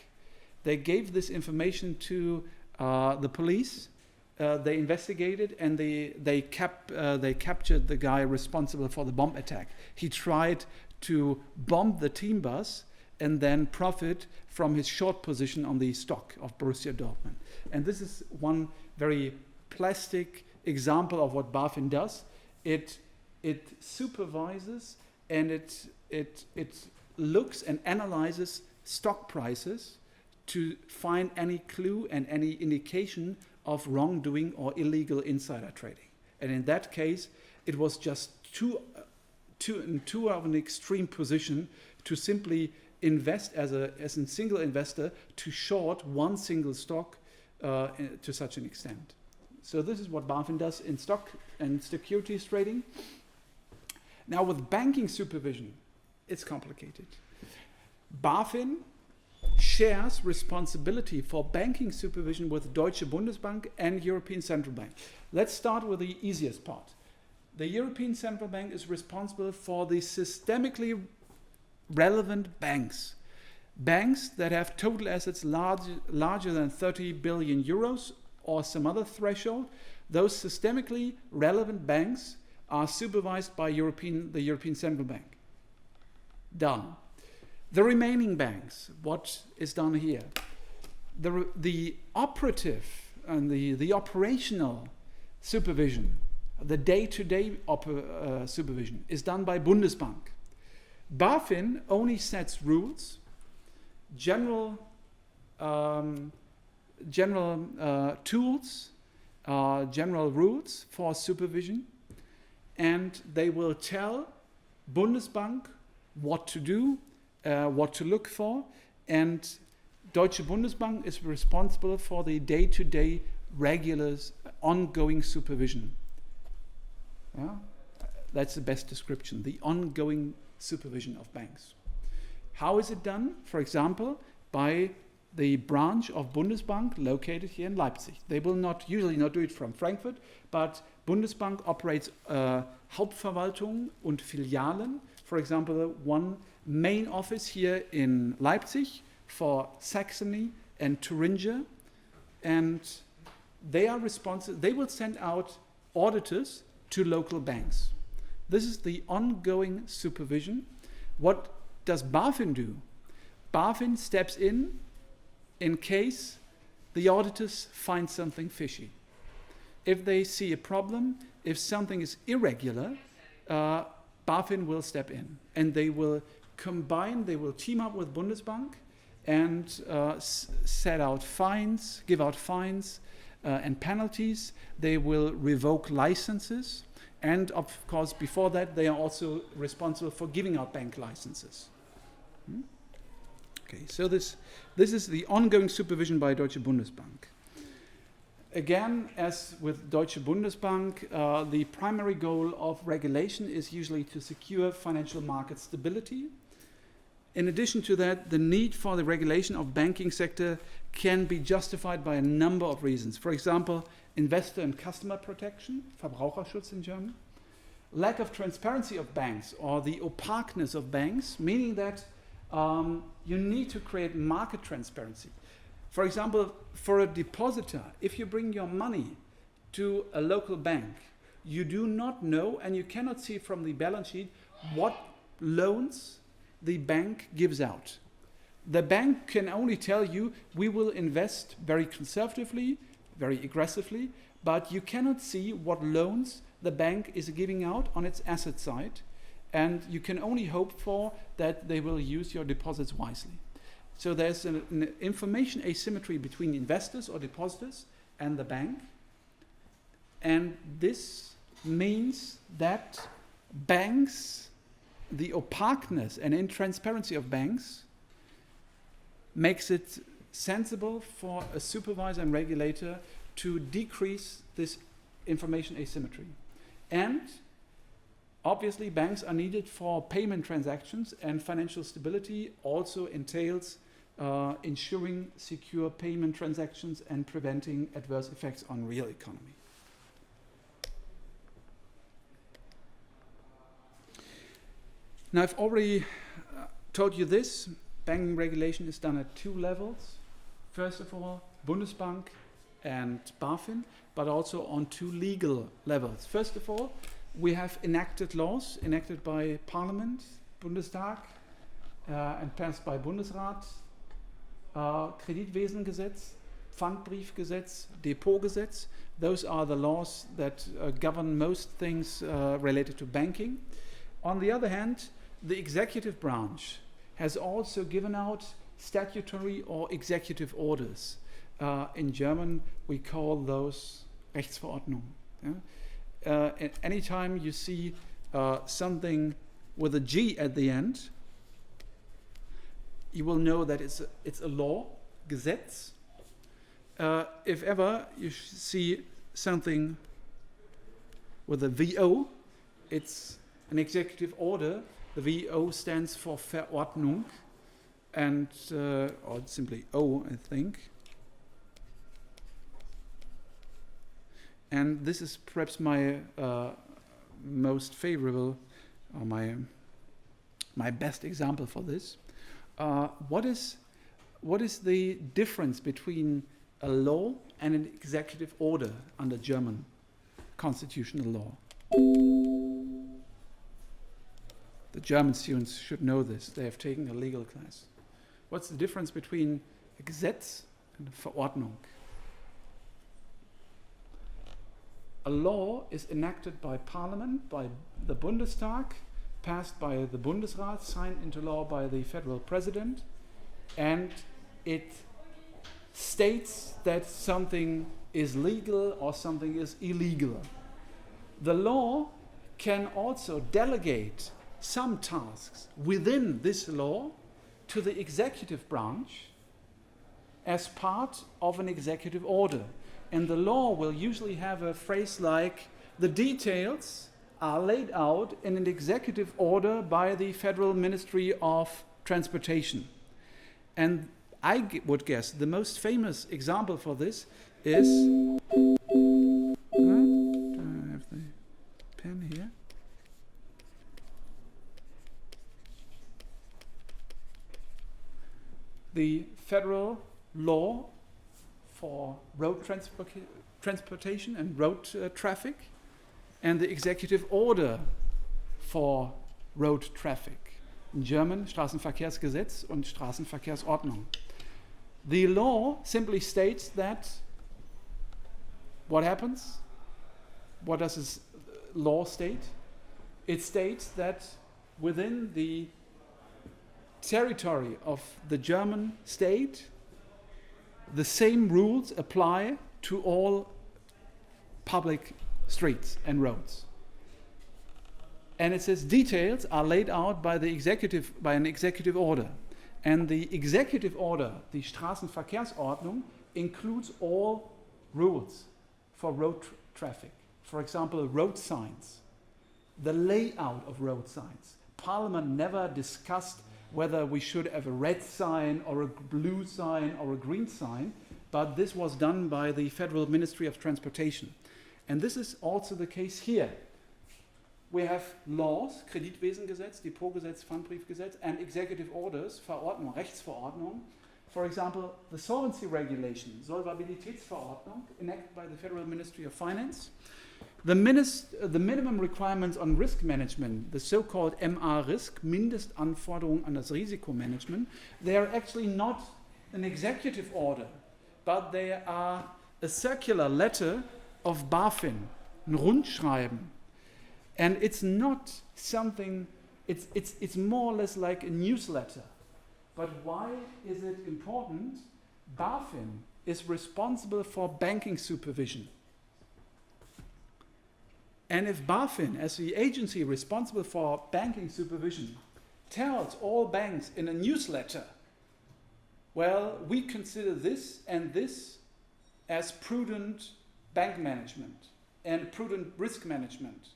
They gave this information to the police. They investigated, and they captured the guy responsible for the bomb attack. He tried to bomb the team bus and then profit from his short position on the stock of Borussia Dortmund. And this is one very plastic example of what BaFin does. It supervises and it looks and analyzes stock prices to find any clue and any indication of wrongdoing or illegal insider trading. And in that case, it was just too of an extreme position to simply invest as a single investor to short one single stock to such an extent. So this is what BaFin does in stock and securities trading. Now with banking supervision, it's complicated. BaFin shares responsibility for banking supervision with Deutsche Bundesbank and European Central Bank. Let's start with the easiest part. The European Central Bank is responsible for the systemically relevant banks. Banks that have total assets larger than 30 billion euros or some other threshold, those systemically relevant banks are supervised by the European Central Bank. Done. The remaining banks, what is done here? The operative and the operational supervision, the day-to-day supervision is done by Bundesbank. BaFin only sets rules, general tools, general rules for supervision, and they will tell Bundesbank what to do, what to look for, and Deutsche Bundesbank is responsible for the day-to-day regular ongoing supervision. Yeah? That's the best description, the ongoing supervision of banks. How is it done? For example, by the branch of Bundesbank located here in Leipzig. They will usually not do it from Frankfurt, but Bundesbank operates Hauptverwaltungen und Filialen. For example, one main office here in Leipzig for Saxony and Thuringia, and they are responsible. They will send out auditors to local banks. This is the ongoing supervision. What does BaFin do? BaFin steps in case the auditors find something fishy. If they see a problem, if something is irregular, BaFin will step in, and they will team up with Bundesbank and set out fines, give out fines and penalties. They will revoke licenses, and of course, before that, they are also responsible for giving out bank licenses. Okay, so this is the ongoing supervision by Deutsche Bundesbank. Again, as with Deutsche Bundesbank, the primary goal of regulation is usually to secure financial market stability. In addition to that, the need for the regulation of banking sector can be justified by a number of reasons. For example, investor and customer protection, Verbraucherschutz in German, lack of transparency of banks or the opaqueness of banks, meaning that you need to create market transparency. For example, for a depositor, if you bring your money to a local bank, you do not know and you cannot see from the balance sheet what loans the bank gives out. The bank can only tell you, we will invest very conservatively, very aggressively, but you cannot see what loans the bank is giving out on its asset side, and you can only hope for that they will use your deposits wisely. So there's an information asymmetry between investors or depositors and the bank, and this means that banks, the opaqueness and intransparency of banks makes it sensible for a supervisor and regulator to decrease this information asymmetry. And obviously banks are needed for payment transactions, and financial stability also entails ensuring secure payment transactions and preventing adverse effects on real economy. Now, I've already told you this. Banking regulation is done at two levels. First of all, Bundesbank and BaFin, but also on two legal levels. First of all, we have enacted laws, enacted by Parliament, Bundestag, and passed by Bundesrat. Kreditwesengesetz, Pfandbriefgesetz, Depotgesetz. Those are the laws that govern most things related to banking. On the other hand, the executive branch has also given out statutory or executive orders. In German, we call those Rechtsverordnung. Yeah? Anytime you see something with a G at the end, you will know that it's a law, Gesetz. If ever you see something with a VO, it's an executive order. The VO stands for Verordnung, and or simply O, I think. And this is perhaps my most favorable, or my best example for this. what is the difference between a law and an executive order under German constitutional law? The German students should know this. They have taken a legal class. What's the difference between a Gesetz and a Verordnung? A law is enacted by Parliament, by the Bundestag, passed by the Bundesrat, signed into law by the federal president, and it states that something is legal or something is illegal. The law can also delegate some tasks within this law to the executive branch as part of an executive order. And the law will usually have a phrase like, the details are laid out in an executive order by the Federal Ministry of Transportation. And I would guess the most famous example for this is, do I have the pen here? The federal law for road transportation and road traffic, and the executive order for road traffic. In German, Straßenverkehrsgesetz und Straßenverkehrsordnung. The law simply states that what happens? What does this law state? It states that within the territory of the German state, the same rules apply to all public streets and roads. And it says details are laid out by an executive order. And the executive order, the Straßenverkehrsordnung, includes all rules for road traffic. For example, road signs, the layout of road signs. Parliament never discussed whether we should have a red sign or a blue sign or a green sign, but this was done by the Federal Ministry of Transportation. And this is also the case here. We have laws, Kreditwesengesetz, Depotgesetz, Pfandbriefgesetz, and executive orders, Verordnung, Rechtsverordnung. For example, the Solvency Regulation, Solvabilitätsverordnung, enacted by the Federal Ministry of Finance. The minimum requirements on risk management, the so-called MA-Risk, Mindestanforderungen an das Risikomanagement, they are actually not an executive order, but they are a circular letter of BaFin, ein Rundschreiben. And it's not something, it's more or less like a newsletter. But why is it important? BaFin is responsible for banking supervision. And if BaFin, as the agency responsible for banking supervision, tells all banks in a newsletter, well, we consider this and this as prudent bank management and prudent risk management.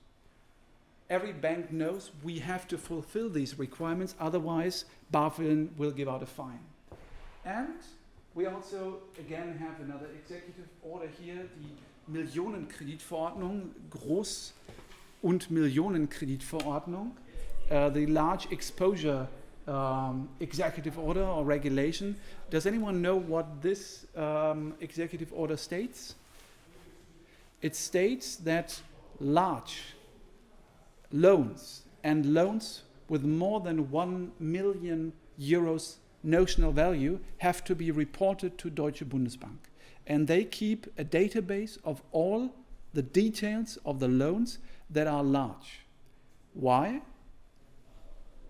Every bank knows we have to fulfill these requirements, otherwise BaFin will give out a fine. And we also, again, have another executive order here, die Millionenkreditverordnung, Groß- und Millionenkreditverordnung, the large exposure executive order or regulation. Does anyone know what this executive order states? It states that large loans and loans with more than 1 million euros notional value have to be reported to Deutsche Bundesbank. And they keep a database of all the details of the loans that are large. Why?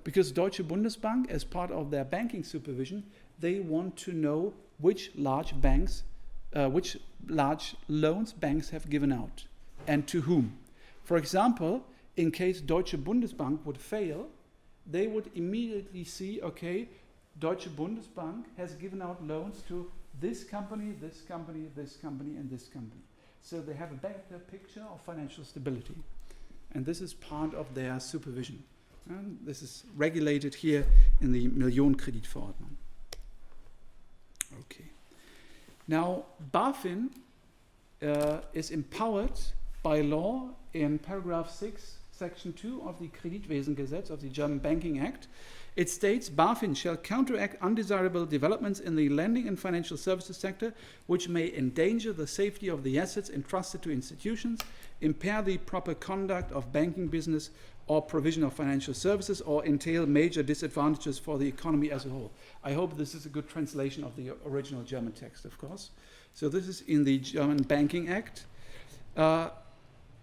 Because Deutsche Bundesbank, as part of their banking supervision, they want to know which large loans banks have given out and to whom. For example, in case Deutsche Bundesbank would fail, they would immediately see, okay, Deutsche Bundesbank has given out loans to this company, this company, this company, and this company. So they have a better picture of financial stability. And this is part of their supervision. And this is regulated here in the Millionenkreditverordnung. Okay. Now, BaFin is empowered by law in paragraph 6, Section 2 of the Kreditwesengesetz of the German Banking Act. It states, BaFin shall counteract undesirable developments in the lending and financial services sector which may endanger the safety of the assets entrusted to institutions, impair the proper conduct of banking business or provision of financial services, or entail major disadvantages for the economy as a whole. I hope this is a good translation of the original German text, of course. So this is in the German Banking Act.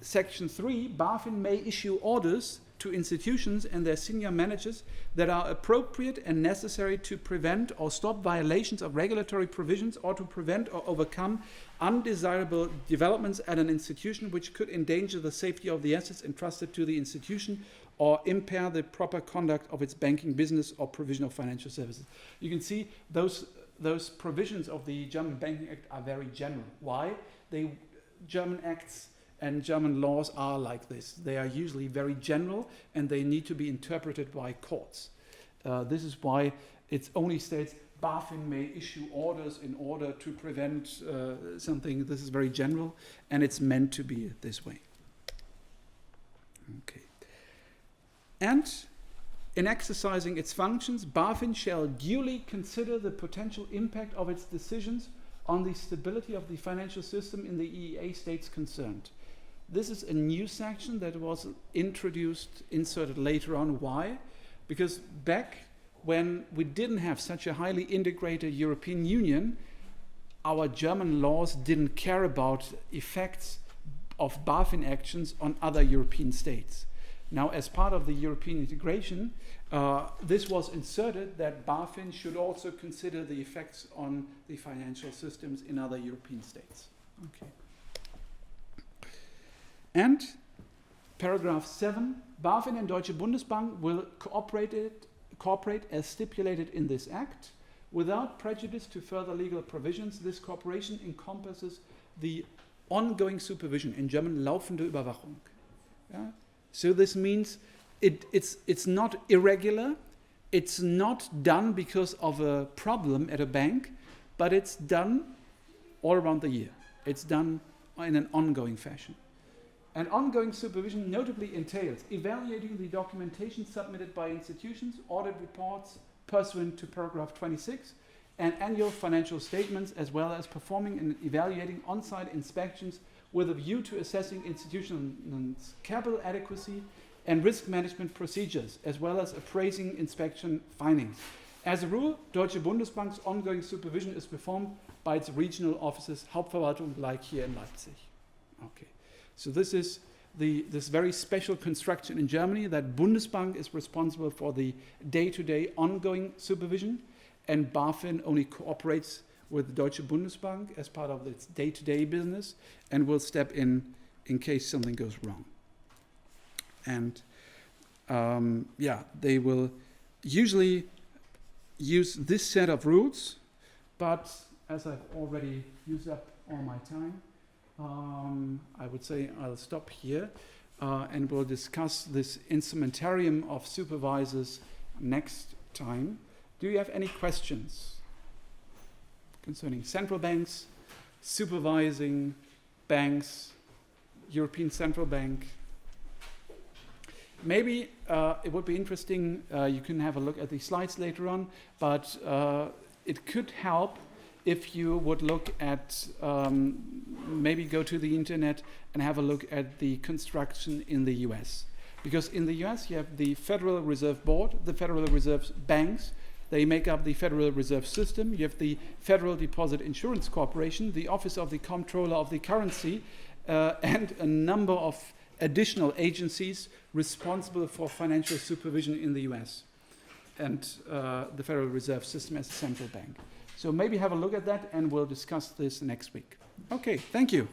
Section 3, BaFin may issue orders to institutions and their senior managers that are appropriate and necessary to prevent or stop violations of regulatory provisions or to prevent or overcome undesirable developments at an institution which could endanger the safety of the assets entrusted to the institution or impair the proper conduct of its banking business or provision of financial services. You can see those provisions of the German Banking Act are very general. Why? German acts and German laws are like this. They are usually very general and they need to be interpreted by courts. This is why it only states BaFin may issue orders in order to prevent something. This is very general and it's meant to be this way. Okay. And in exercising its functions, BaFin shall duly consider the potential impact of its decisions on the stability of the financial system in the EEA states concerned. This is a new section that was inserted later on. Why? Because back when we didn't have such a highly integrated European Union, our German laws didn't care about effects of BaFin actions on other European states. Now, as part of the European integration, this was inserted that BaFin should also consider the effects on the financial systems in other European states. Okay. And paragraph 7, BaFin and Deutsche Bundesbank will cooperate as stipulated in this act without prejudice to further legal provisions. This cooperation encompasses the ongoing supervision, in German laufende Überwachung. Yeah? So this means it's not irregular, it's not done because of a problem at a bank, but it's done all around the year. It's done in an ongoing fashion. And ongoing supervision notably entails evaluating the documentation submitted by institutions, audit reports pursuant to paragraph 26, and annual financial statements, as well as performing and evaluating on-site inspections with a view to assessing institutions' capital adequacy and risk management procedures, as well as appraising inspection findings. As a rule, Deutsche Bundesbank's ongoing supervision is performed by its regional offices, Hauptverwaltung, like here in Leipzig. Okay. So this is this very special construction in Germany that Bundesbank is responsible for the day-to-day ongoing supervision, and BaFin only cooperates with Deutsche Bundesbank as part of its day-to-day business and will step in case something goes wrong. And they will usually use this set of rules, but as I've already used up all my time, I would say I'll stop here and we'll discuss this instrumentarium of supervisors next time. Do you have any questions concerning central banks, supervising banks, European Central Bank? Maybe it would be interesting, you can have a look at the slides later on, but it could help if you would look at, maybe go to the internet and have a look at the construction in the US. Because in the US you have the Federal Reserve Board, the Federal Reserve banks, they make up the Federal Reserve System. You have the Federal Deposit Insurance Corporation, the Office of the Comptroller of the Currency, and a number of additional agencies responsible for financial supervision in the US, and the Federal Reserve System as a central bank. So maybe have a look at that and we'll discuss this next week. Okay, thank you.